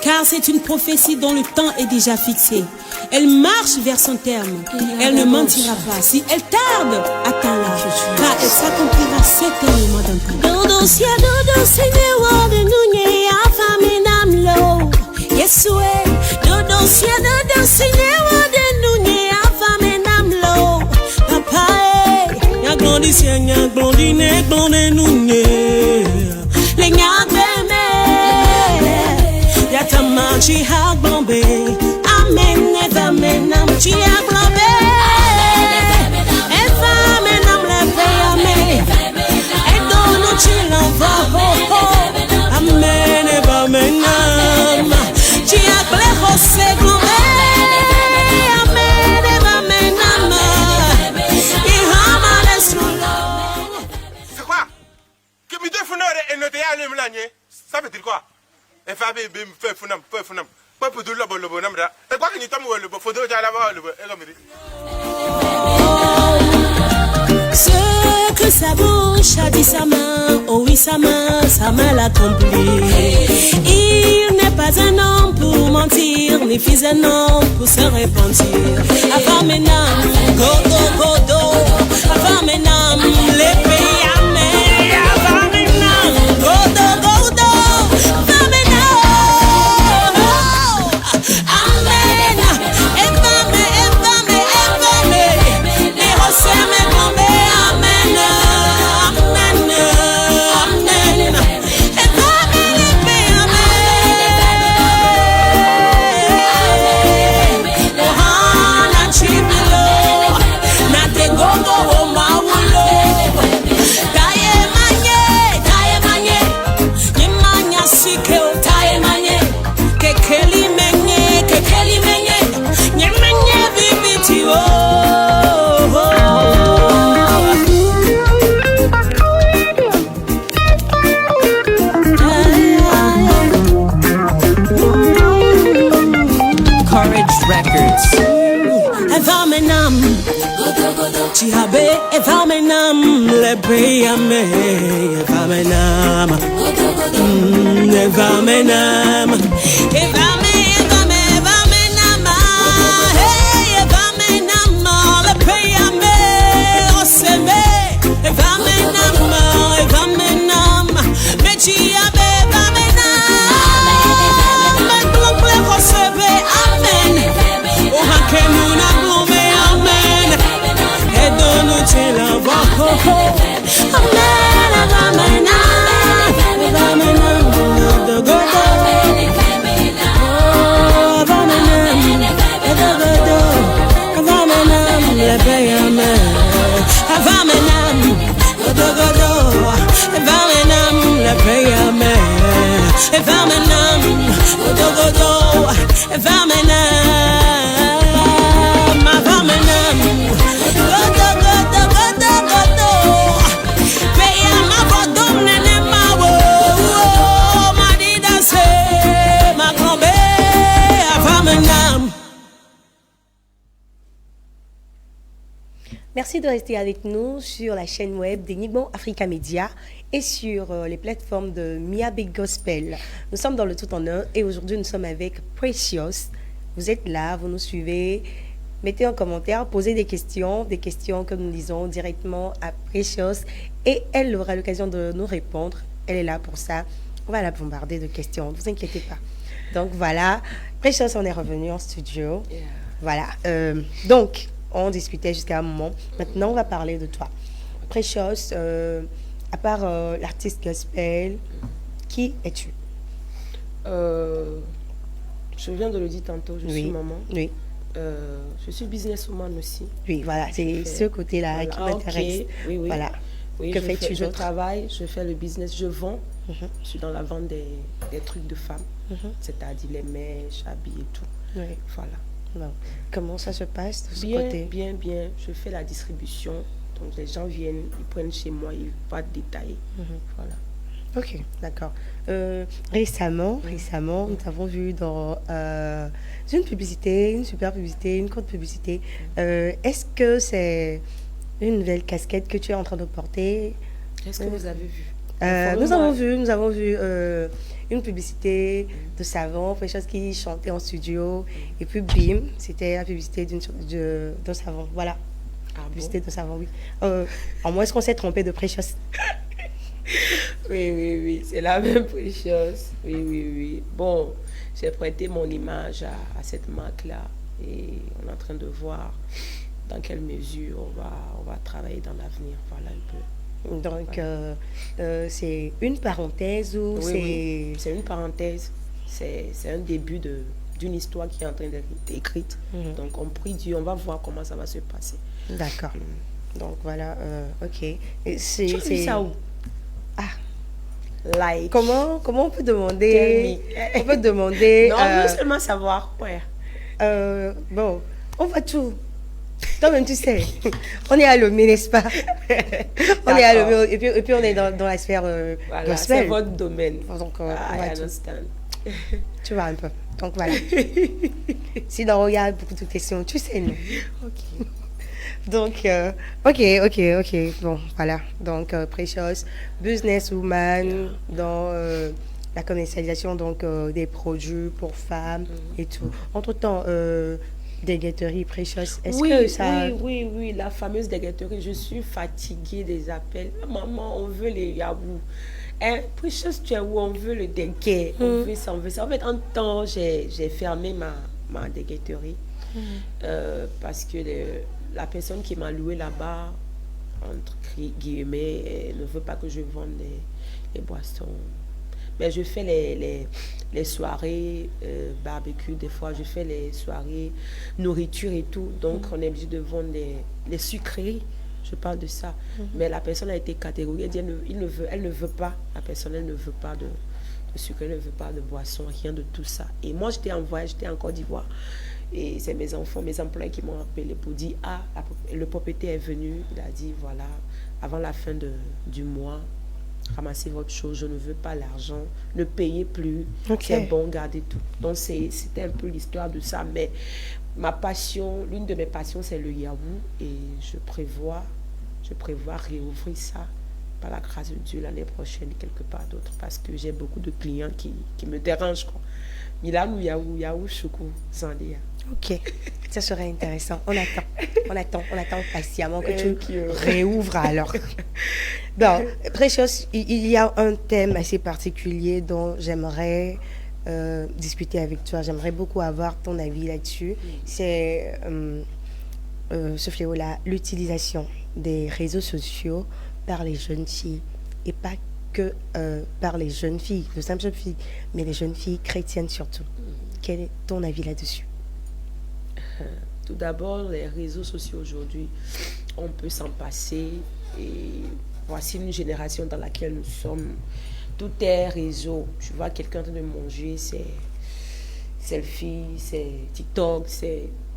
Car c'est une prophétie dont le temps est déjà fixé. Elle marche vers son terme. Elle ne mentira pas. Si elle tarde, attends-la. Car elle s'accomplira certainement dans ton temps. Dodo sine wode nunye afame namlo. Yesue. Dodo sine wode nunye afame namlo. Papa Nya glondi sien, nya glondi ne, glondi nunye. le nyabeme. Yatama chi ha glombe. Amen never menam chia globe. Eva menam le payame. Edono chilan va. Amen, eva menam. Chia gle hose globe. Amen eva menam. Ihama le solo. C'est quoi? Que mi deux funore et noté à l'emlanier? Ça veut dire quoi? Et Fabi bim fait funam. Pas pour tout le bonhomme. Et quoi que ni tamu le faut deux à la le Ce que sa bouche a dit sa main, oh oui sa main l'accomplit. Il n'est pas un homme pour mentir, ni fils un homme pour se repentir. Avant menam, godo, avant menam, l'épée amène. Avant menam, godo, avant menam, amen. Evame, les rosses me tombent, amen. Evame l'épée, amen. Ohana chibilo, na te gogo o maulo. Taye manye, nimanya sike o taye manye. Kekeli menye, nyemenye viviti Courage Records. Eva menam, chihabe, eva menam, lebe ame, eva menam, eva menam, eva menam, hey, eva menam, lebe ame, oseme, eva menam, mechi Merci de rester avec nous sur la chaîne web d'Enigmo Africa Media et sur les plateformes de Mia Big Gospel. Nous sommes dans le tout en un et aujourd'hui nous sommes avec Precious. Vous êtes là, vous nous suivez. Mettez en commentaire, posez des questions que nous lisons directement à Precious et elle aura l'occasion de nous répondre. Elle est là pour ça. On va la bombarder de questions, ne vous inquiétez pas. Donc voilà, Precious, on est revenu en studio. Voilà, donc on discutait jusqu'à un moment. Maintenant, on va parler de toi. Precious, à part l'artiste gospel, qui es-tu? Je viens de le dire tantôt, je suis maman. Oui. Je suis businesswoman aussi. Oui, voilà, c'est ce côté-là qui m'intéresse. Ok. Oui, oui. Voilà. Oui, Que fais-tu je d'autre? travaille, je fais le business, je vends. Je suis dans la vente des trucs de femmes, c'est-à-dire les mèches, habits et tout. Oui. Voilà. Non. Comment ça se passe de ce Bien, côté? bien, bien. Je fais la distribution. Donc les gens viennent, ils prennent chez moi, ils vont détailler. Voilà. Ok, d'accord. Récemment, nous avons vu dans une publicité, une super publicité, une courte publicité. Est-ce que c'est une nouvelle casquette que tu es en train de porter? Qu'est-ce que vous avez vu? Nous avons vu une publicité de savon, quelque chose qui chantait en studio. Et puis, bim, c'était la publicité d'un savon. Voilà. Ah bon? Publicité de savon, oui. En moins, est-ce qu'on s'est trompé de Precious? Oui, oui, oui, c'est la même Precious. Oui, oui, oui. Bon, j'ai prêté mon image à cette marque-là et on est en train de voir dans quelle mesure on va travailler dans l'avenir. Voilà un peu. Donc, c'est une parenthèse ou Oui, c'est... oui, c'est une parenthèse. C'est un début d'une histoire qui est en train d'être écrite. Donc, on prie Dieu, on va voir comment ça va se passer. D'accord. Donc, voilà, ok. Et Tu as vu ça où? Ah, Like. comment on peut demander... Tell me. On peut demander... Non, on veut seulement savoir. Ouais. Bon, on voit tout. Toi-même, tu sais, on est à Lomé, n'est-ce pas? On est à Lomé, et puis on est dans la sphère Voilà, gospel. c'est votre domaine. Donc, on I voit tout. understand. Tu vois un peu. Donc, voilà. Si on regarde beaucoup de questions, tu sais, non? Ok. Donc, ok. Bon, voilà. Donc, Precious, businesswoman dans la commercialisation donc, des produits pour femmes et tout. Entre-temps, déguetterie, Precious, est-ce que ça... Oui, la fameuse déguetterie. Je suis fatiguée des appels. Maman, on veut les yaourts. Hein, Precious, tu es où? On veut le déguet. On veut ça, on veut ça. En fait, en temps, j'ai fermé ma déguetterie parce que la personne qui m'a loué là-bas, entre guillemets, elle ne veut pas que je vende les boissons. Mais je fais les soirées barbecue, des fois je fais les soirées nourriture et tout. Donc on est obligé de vendre les sucreries. Je parle de ça. Mais la personne a été catégorique. Elle dit elle ne veut pas. La personne, elle ne veut pas de sucre, elle ne veut pas de boisson, rien de tout ça. Et moi, j'étais en voyage, j'étais en Côte d'Ivoire. Et c'est mes enfants, mes employés qui m'ont appelé pour dire, le propriétaire est venu. Il a dit, voilà, avant la fin du mois, ramassez votre chose, je ne veux pas l'argent, ne payez plus, c'est bon, gardez tout. Donc c'était un peu l'histoire de ça, mais l'une de mes passions, c'est le yaourt et je prévois réouvrir ça par la grâce de Dieu l'année prochaine quelque part d'autre parce que j'ai beaucoup de clients qui me dérangent. Milan ou yaourt, choukou, Zandéa. Ok, ça serait intéressant. On attend patiemment que tu réouvres alors. Bon, Precious, il y a un thème assez particulier dont j'aimerais discuter avec toi. J'aimerais beaucoup avoir ton avis là-dessus. C'est ce fléau-là, l'utilisation des réseaux sociaux par les jeunes filles et pas que par les jeunes filles, de simples jeunes filles, mais les jeunes filles chrétiennes surtout. Quel est ton avis là-dessus? Tout d'abord, les réseaux sociaux aujourd'hui, on peut s'en passer. Et voici une génération dans laquelle nous sommes. Tout est réseau. Tu vois quelqu'un en train de manger, c'est selfie, c'est TikTok,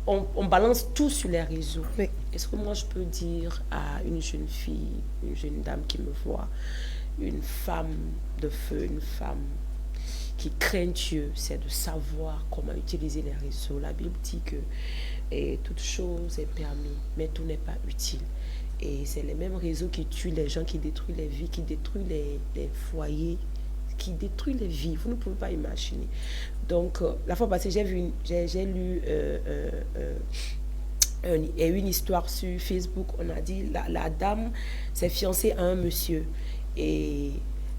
on balance tout sur les réseaux. Oui. Est-ce que moi je peux dire à une jeune fille, une jeune dame qui me voit, une femme de feu, une femme qui craint Dieu, c'est de savoir comment utiliser les réseaux. La Bible dit que toute chose est permis, mais tout n'est pas utile. Et c'est les mêmes réseaux qui tuent les gens, qui détruisent les vies, qui détruisent les foyers, qui détruisent les vies. Vous ne pouvez pas imaginer. Donc, la fois passée, j'ai lu une histoire sur Facebook. On a dit la dame s'est fiancée à un monsieur. Et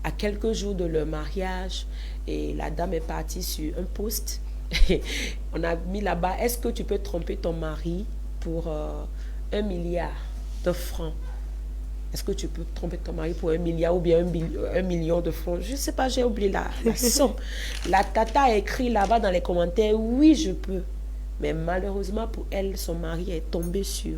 à quelques jours de leur mariage, et la dame est partie sur un post. On a mis là-bas, est-ce que tu peux tromper ton mari pour 1 milliard de francs? Est-ce que tu peux tromper ton mari pour 1 milliard ou bien 1 million de francs? Je ne sais pas, j'ai oublié la somme. La tata a écrit là-bas dans les commentaires, oui, je peux. Mais malheureusement pour elle, son mari est tombé sur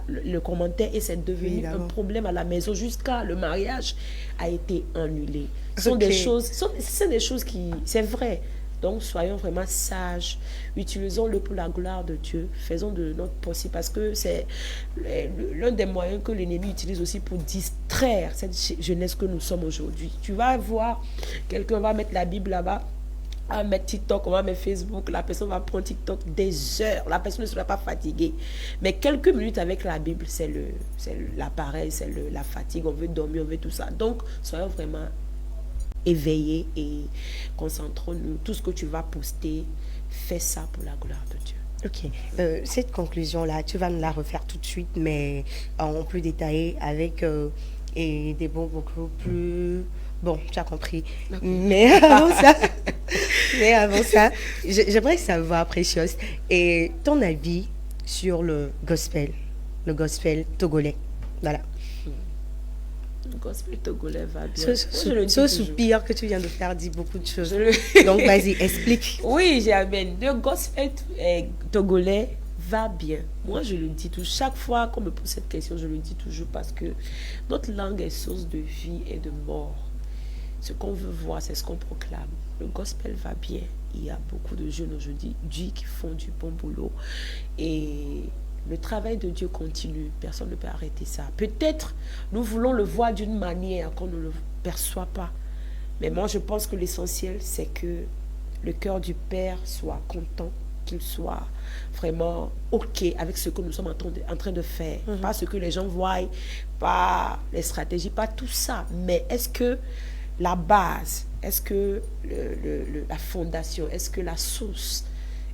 le commentaire et c'est devenu un problème à la maison jusqu'à le mariage a été annulé. Ce sont des choses, c'est des choses qui, c'est vrai. Donc, soyons vraiment sages, utilisons-le pour la gloire de Dieu, faisons de notre possible, parce que c'est l'un des moyens que l'ennemi utilise aussi pour distraire cette jeunesse que nous sommes aujourd'hui. Tu vas voir, quelqu'un va mettre la Bible là-bas, on va mettre TikTok, on va mettre Facebook, la personne va prendre TikTok des heures, la personne ne sera pas fatiguée. Mais quelques minutes avec la Bible, c'est l'appareil, c'est la fatigue, on veut dormir, on veut tout ça. Donc, soyons vraiment éveillés et concentrons-nous. Tout ce que tu vas poster, fais ça pour la gloire de Dieu. Ok. Cette conclusion-là, tu vas nous la refaire tout de suite, mais en plus détaillé, avec et des mots beaucoup plus... Bon, tu as compris. Okay. Mais avant ça, j'aimerais savoir, Précieuse, et ton avis sur le gospel togolais. Voilà. Le gospel togolais va bien. Ce soupir que tu viens de faire dit beaucoup de choses. Donc, vas-y, explique. Oui, j'amène. Le gospel togolais va bien. Moi, je le dis tout. Chaque fois qu'on me pose cette question, je le dis toujours parce que notre langue est source de vie et de mort. Ce qu'on veut voir, c'est ce qu'on proclame. Le gospel va bien. Il y a beaucoup de jeunes aujourd'hui qui font du bon boulot. Et le travail de Dieu continue. Personne ne peut arrêter ça. Peut-être nous voulons le voir d'une manière qu'on ne le perçoit pas. Mais moi, je pense que l'essentiel, c'est que le cœur du Père soit content, qu'il soit vraiment OK avec ce que nous sommes en train de faire. Pas ce que les gens voient, pas les stratégies, pas tout ça. Mais est-ce que la base, est-ce que la fondation, est-ce que la source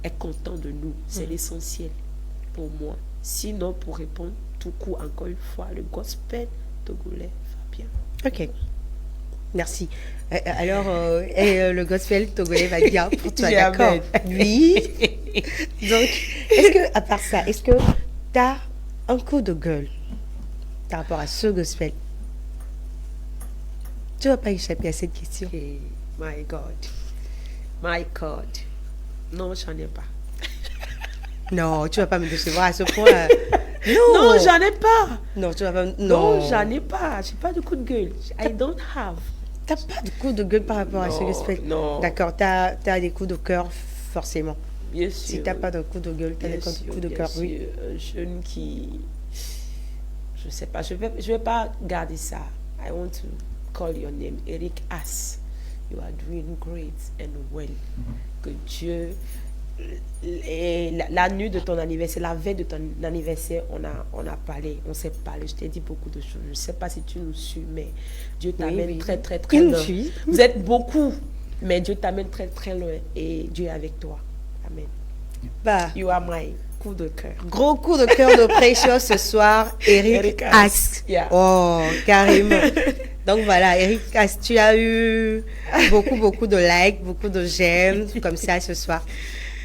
est content de nous? C'est l'essentiel pour moi. Sinon, pour répondre tout coup, encore une fois, le gospel togolais va bien. Ok, merci. Alors, le gospel togolais va bien pour toi, d'accord? Oui. Donc, est-ce que, à part ça, est-ce que tu as un coup de gueule par rapport à ce gospel? Tu ne vas pas échapper à cette question. Hey, my God. Non, j'en ai pas. Non, tu ne vas pas me décevoir à ce point. Non, j'en ai pas. Non, tu vas pas. Non, j'en ai pas. J'ai pas de coup de gueule. I don't have. Tu n'as pas de coup de gueule par rapport à ce gospel? Non. D'accord, tu as des coups de cœur, forcément. Bien sûr. Si tu n'as pas de coup de gueule, tu as des coups de cœur, oui. Un jeune qui... Je ne sais pas, je vais pas garder ça. I want to call your name, Eric As. You are doing great and well. Que Dieu, la nuit de ton anniversaire, la veille de ton anniversaire, on a parlé, on s'est parlé. Je t'ai dit beaucoup de choses. Je ne sais pas si tu nous suis, mais Dieu t'amène très, très, très loin. Vous êtes beaucoup, mais Dieu t'amène très, très loin et Dieu est avec toi. Amen. Bah, you are my coup de cœur. Gros coup de cœur de Precious ce soir, Eric As. Yeah. Oh, carrément. Donc voilà, Eric As, tu as eu beaucoup de likes, beaucoup de j'aime, comme ça ce soir.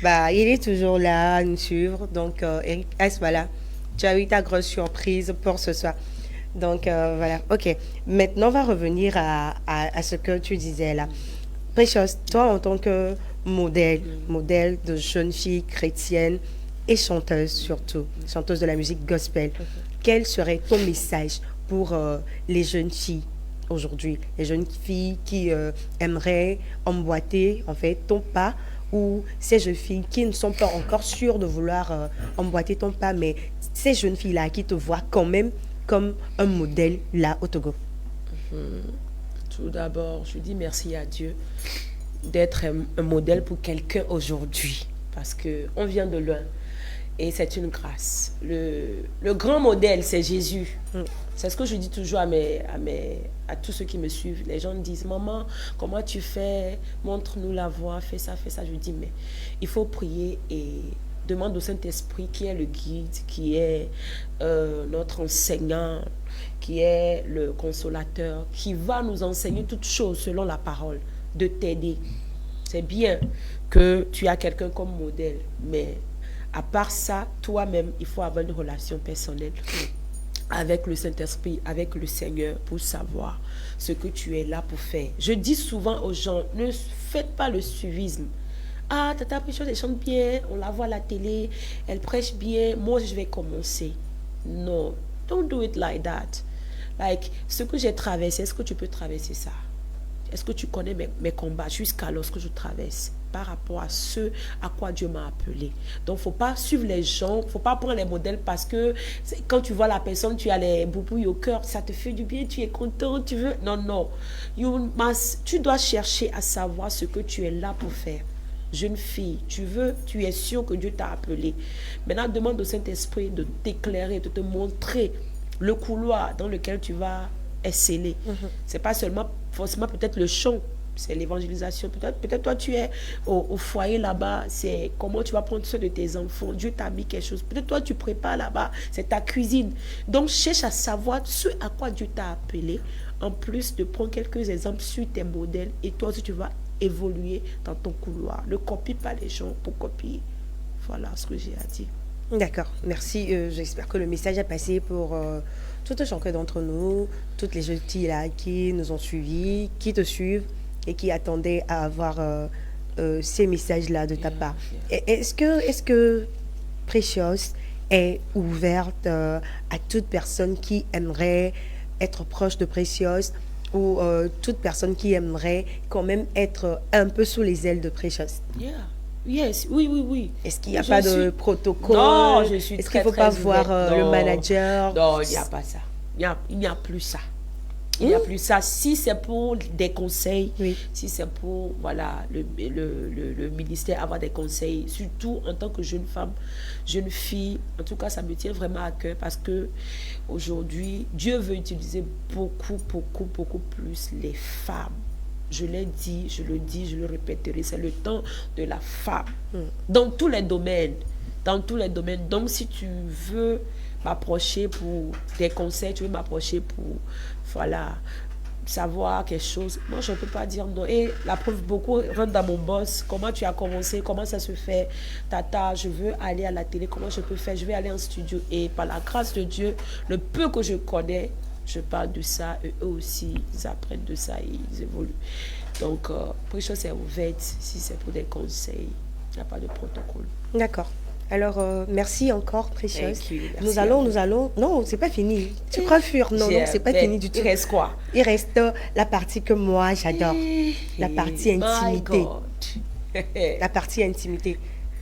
Bah, il est toujours là à nous suivre. Donc, Eric As, voilà, Tu as eu ta grosse surprise pour ce soir. Donc voilà, ok. Maintenant, on va revenir à ce que tu disais là. Precious, toi en tant que modèle de jeune fille chrétienne et chanteuse surtout, chanteuse de la musique gospel, quel serait ton message pour les jeunes filles aujourd'hui, les jeunes filles qui aimeraient emboîter en fait ton pas, ou ces jeunes filles qui ne sont pas encore sûres de vouloir emboîter ton pas, mais ces jeunes filles-là qui te voient quand même comme un modèle là au Togo? Tout d'abord, je dis merci à Dieu d'être un modèle pour quelqu'un aujourd'hui, parce qu'on vient de loin et c'est une grâce. Le grand modèle, c'est Jésus. C'est ce que je dis toujours à tous ceux qui me suivent. Les gens me disent, maman, comment tu fais? Montre-nous la voie, fais ça, fais ça. Je dis, mais il faut prier et demande au Saint-Esprit qui est le guide, qui est notre enseignant, qui est le consolateur, qui va nous enseigner toutes choses selon la parole, de t'aider. C'est bien que tu as quelqu'un comme modèle, mais à part ça, toi-même, il faut avoir une relation personnelle avec le Saint-Esprit, avec le Seigneur, pour savoir ce que tu es là pour faire. Je dis souvent aux gens, ne faites pas le suivisme. Ah, Tata Precious, elle chante bien, on la voit à la télé, elle prêche bien, moi je vais commencer. Non, don't do it like that. Like, ce que j'ai traversé, est-ce que tu peux traverser ça? Est-ce que tu connais mes combats jusqu'à lorsque je traverse par rapport à ce à quoi Dieu m'a appelé? Donc, il ne faut pas suivre les gens, il ne faut pas prendre les modèles parce que quand tu vois la personne, tu as les boubouilles au cœur, ça te fait du bien, tu es content, tu veux... Non, non. Tu dois chercher à savoir ce que tu es là pour faire. Jeune fille, tu es sûr que Dieu t'a appelé. Maintenant, demande au Saint-Esprit de t'éclairer, de te montrer le couloir dans lequel tu vas exceller. C'est pas seulement forcément peut-être le chant, c'est l'évangélisation. Peut-être toi tu es au foyer là-bas, c'est comment tu vas prendre soin de tes enfants. Dieu t'a mis quelque chose. Peut-être toi tu prépares là-bas, c'est ta cuisine. Donc cherche à savoir ce à quoi Dieu t'a appelé, en plus de prendre quelques exemples sur tes modèles, et toi aussi tu vas évoluer dans ton couloir. Ne copie pas les gens pour copier. Voilà ce que j'ai à dire. D'accord, merci. J'espère que le message a passé pour tout chacun d'entre nous, toutes les jeunes filles là qui nous ont suivis, qui te suivent et qui attendaient à avoir ces messages-là de ta part. Est-ce que Precious est ouverte à toute personne qui aimerait être proche de Precious, ou toute personne qui aimerait quand même être un peu sous les ailes de Precious? Yeah. Yes, oui. Est-ce qu'il n'y a pas de protocole? Non, je suis Est-ce très, qu'il ne faut très pas voir ouverte. le Non. manager? Non, il n'y a pas ça. Il n'y a plus ça. Il n'y a plus ça. Si c'est pour des conseils, Oui. si c'est pour voilà, le ministère, avoir des conseils, surtout en tant que jeune femme, jeune fille, en tout cas, ça me tient vraiment à cœur parce que aujourd'hui, Dieu veut utiliser beaucoup plus les femmes. Je l'ai dit, je le dis, je le répéterai, c'est le temps de la femme. Dans tous les domaines. Dans tous les domaines. Donc, si tu veux m'approcher pour des conseils, tu veux m'approcher pour, voilà, savoir quelque chose, moi, je ne peux pas dire non. Et la preuve, beaucoup rentrent dans mon boss. Comment tu as commencé? Comment ça se fait? Tata, je veux aller à la télé. Comment je peux faire? Je vais aller en studio. Et par la grâce de Dieu, le peu que je connais, je parle de ça, et eux aussi, ils apprennent de ça et ils évoluent. Donc, Precious est ouverte, si c'est pour des conseils, il n'y a pas de protocole. D'accord. Alors, merci encore, Precious. Thank you. Nous Merci à vous. allons... Non, c'est pas fini. Tu crois fuir? Non, c'est pas fini du tout. Il reste quoi? Il reste la partie que moi, j'adore. La partie My intimité. God. La partie intimité.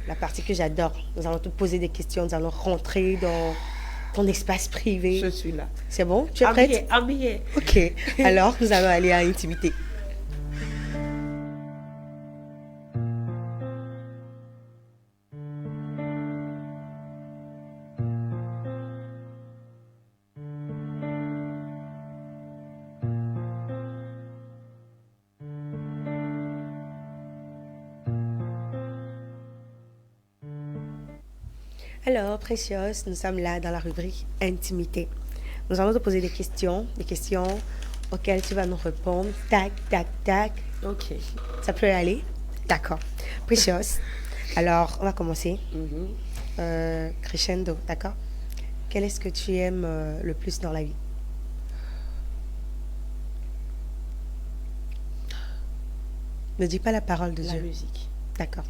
La partie que j'adore. Nous allons te poser des questions, nous allons rentrer dans ton espace privé. Je suis là. C'est bon? Tu es prête? I'm here. Ok. Alors, nous allons aller à l'intimité. Alors, Precious, nous sommes là dans la rubrique intimité. Nous allons te poser des questions auxquelles tu vas nous répondre. Tac, tac, tac. Ok. Ça peut aller? D'accord. Precious, alors on va commencer. Crescendo, d'accord? quel est-ce que tu aimes le plus dans la vie? Ne dis pas la parole de La Dieu. musique. D'accord.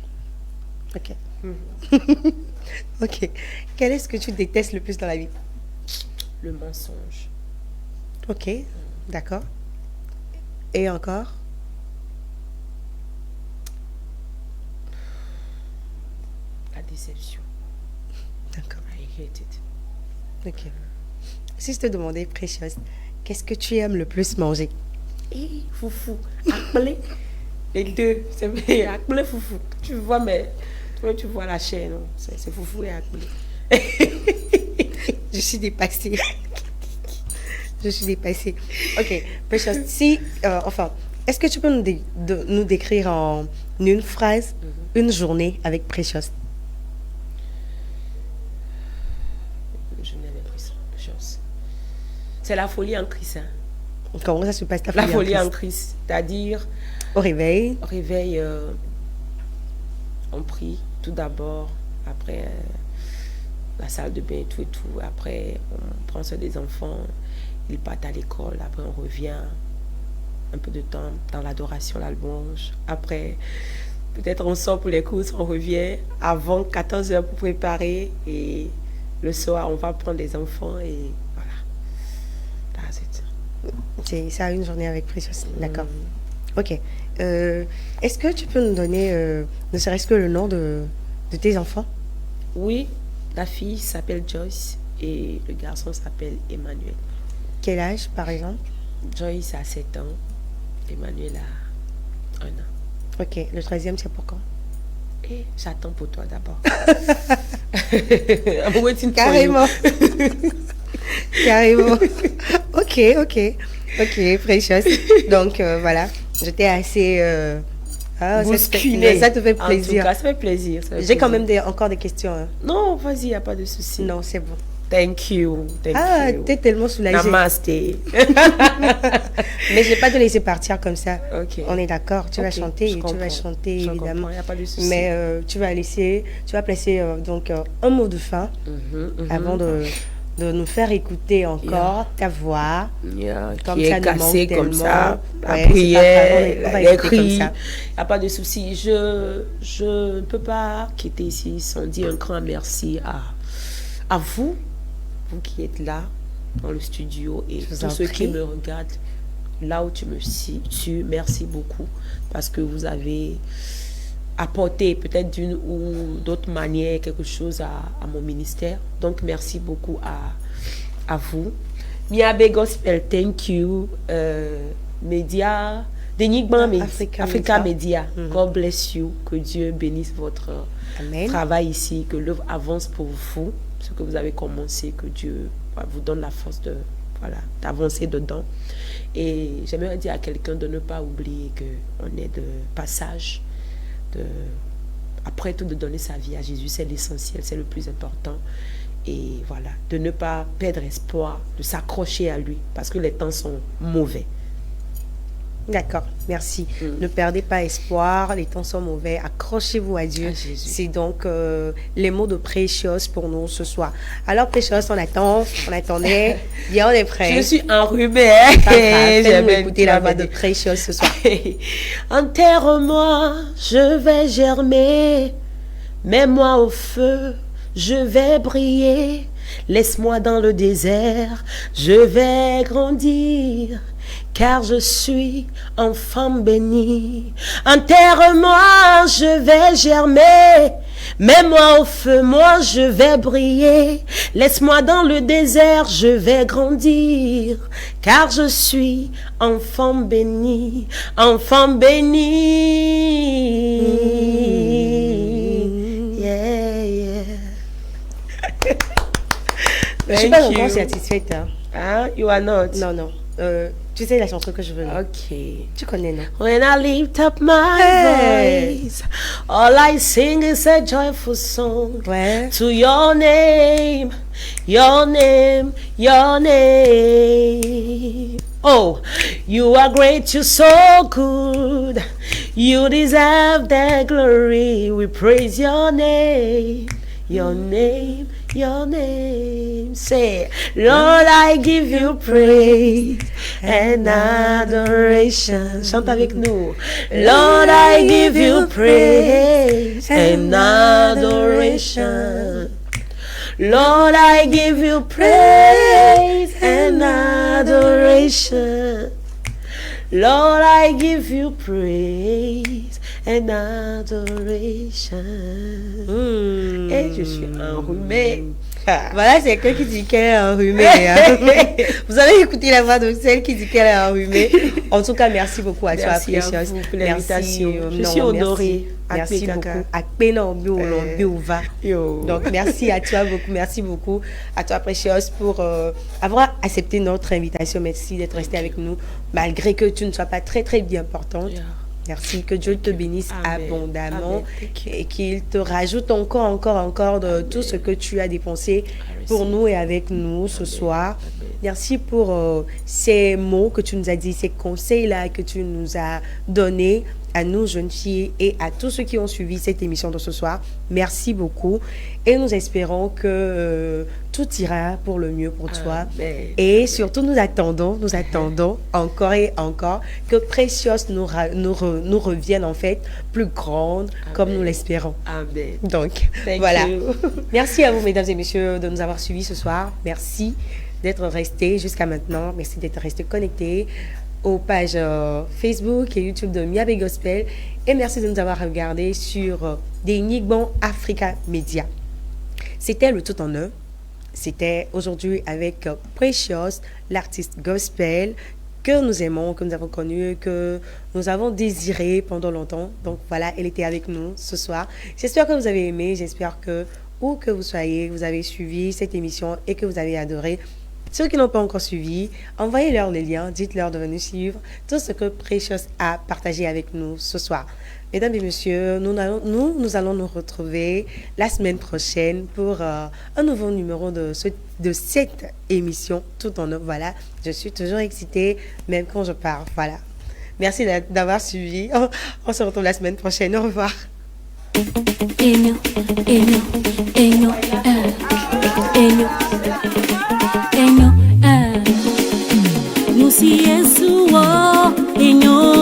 Ok. Ok. Quel est-ce que tu détestes le plus dans la vie? Le mensonge. Ok. D'accord. Et encore? La déception. D'accord. I hate it. Ok. Si je te demandais, Précieuse, qu'est-ce que tu aimes le plus manger? Et foufou. Appelé. Les deux. C'est vrai. Appelé foufou. Tu vois, mais tu vois la chair, non? C'est foufou et appelé. Je suis dépassée. Je suis dépassée. Ok, Precious, si, enfin, est-ce que tu peux nous décrire en une phrase, une journée avec Precious? Je n'avais pas chose. C'est la folie en Christ. Hein. Comment ça se passe ta La folie en Christ? Christ. C'est-à-dire, Au réveil, au réveil, on prie tout d'abord, après la salle de bain et tout. Après, on prend soin des enfants, ils partent à l'école. Après, on revient un peu de temps dans l'adoration, la louange. Après, peut-être on sort pour les courses, on revient avant 14 heures pour préparer. Et le soir, on va prendre les enfants et voilà. That's it. c'est ça, une journée avec Precious. D'accord. Ok. Est-ce que tu peux nous donner, ne serait-ce que le nom de tes enfants? Oui, la fille s'appelle Joyce et le garçon s'appelle Emmanuel. Quel âge, par exemple? Joyce a 7 ans, Emmanuel a 1 an. Ok. Le troisième, c'est pour quand? Et j'attends pour toi d'abord. I'm waiting for you. Carrément. Carrément. Ok, ok. Ok, Precious. Donc, voilà. J'étais assez... Bousculée. ça te fait En tout plaisir. cas, ça fait plaisir. J'ai quand même encore des questions. Hein. Non, vas-y, il n'y a pas de souci. Non, c'est bon. Thank you. Thank Ah, you. t'es tellement soulagée. Namaste. Mais je vais pas te laisser partir comme ça. Ok. On est d'accord. Tu vas Ok, chanter, je et tu vas comprends. chanter Je évidemment. comprends, y a pas de souci. Mais tu vas placer donc un mot de fin avant de nous faire écouter encore ta voix. Yeah, Comme qui ça est nous cassé manque comme ça, tellement. la Ouais, c'est prière, pas grave, on va les écouter comme cris, ça. il n'y a pas de souci. Je ne peux pas quitter ici sans dire un grand merci à vous, vous qui êtes là dans le studio et Je vous en tous ceux qui prie. me regardent là où tu me situes. Merci beaucoup parce que vous avez apporté peut-être d'une ou d'autre manière quelque chose à mon ministère. Donc merci beaucoup à vous. Miabe Gospel, thank you. Média, Denigban Africa Media. God bless you. Que Dieu bénisse votre Amen. travail ici, que l'œuvre avance pour vous, ce que vous avez commencé, que Dieu vous donne la force d'avancer dedans. Et j'aimerais dire à quelqu'un de ne pas oublier qu'on est de passage, après tout de donner sa vie à Jésus, c'est l'essentiel, c'est le plus important. Et voilà, de ne pas perdre espoir, de s'accrocher à lui, parce que les temps sont mauvais. D'accord, merci. Ne perdez pas espoir, les temps sont mauvais. Accrochez-vous à Dieu. À Jésus. C'est donc les mots de Precious pour nous ce soir. Alors, Precious, on attendait. Bien, on est prêt. Je suis enrhumée. J'aime écouter la voix de Precious ce soir. Enterre-moi, je vais germer. Mets-moi au feu, je vais briller. Laisse-moi dans le désert, je vais grandir. Car je suis enfant béni. Enterre-moi, je vais germer. Mets-moi au feu, moi je vais briller. Laisse-moi dans le désert, je vais grandir. Car je suis enfant béni. Enfant béni. Yeah, yeah. Je suis pas encore satisfaite. Hein. Ah, you are not. Non, non. Tu sais la chanson que je veux. Non? Ok. Tu connais, non? When I lift up my Hey. voice, all I sing is a joyful song Ouais. to your name, your name, your name. Oh, you are great, you're so good. You deserve the glory. We praise your name, your name, your name. Say, Lord, I give you praise and adoration. Chante avec nous. Lord, I give you praise and adoration. Lord, I give you praise and adoration. Lord, I give you praise and adoration. Et je suis enrhumée. Voilà, c'est quelqu'un qui dit qu'elle est enrhumée. Hein. Vous avez écouté la voix de celle qui dit qu'elle est enrhumée. En tout cas, merci beaucoup à toi, Merci à Précieuse. vous pour l'invitation. Je suis honorée. Merci Akpe beaucoup. Kaka. Akpe na obi olombe ova. Yo. Donc, merci à toi beaucoup. Merci beaucoup à toi, Précieuse, pour avoir accepté notre invitation. Merci d'être restée avec nous, malgré que tu ne sois pas très, très bien portante. Yeah. Merci, que Dieu te bénisse Amen. abondamment Amen. Thank you. et qu'il te rajoute encore de tout ce que tu as dépensé pour nous et avec nous ce soir. Merci pour ces mots que tu nous as dit, ces conseils-là que tu nous as donnés à nous, jeunes filles, et à tous ceux qui ont suivi cette émission de ce soir. Merci beaucoup. Et nous espérons que tout ira pour le mieux pour toi. Amen. Et surtout, nous attendons encore et encore que Precious nous revienne en fait plus grande, comme nous l'espérons. Amen. Donc, Thank voilà. you. Merci à vous, mesdames et messieurs, de nous avoir suivis ce soir. Merci d'être restés jusqu'à maintenant. Merci d'être restés connectés aux pages Facebook et YouTube de Miabe Gospel. Et merci de nous avoir regardés sur des Nigbon Africa Media. C'était le tout en un. C'était aujourd'hui avec Precious, l'artiste gospel que nous aimons, que nous avons connu, que nous avons désiré pendant longtemps. Donc voilà, elle était avec nous ce soir. J'espère que vous avez aimé, j'espère que où que vous soyez, vous avez suivi cette émission et que vous avez adoré. Ceux qui n'ont pas encore suivi, envoyez-leur les liens, dites-leur de venir suivre tout ce que Precious a partagé avec nous ce soir. Mesdames et messieurs, nous allons nous retrouver la semaine prochaine pour un nouveau numéro de cette émission tout en un. Voilà, je suis toujours excitée, même quand je pars. Voilà. Merci d'avoir suivi. On se retrouve la semaine prochaine. Au revoir. Enyo, enyo, enyo, enyo, enyo, Nusi Yesu, enyo.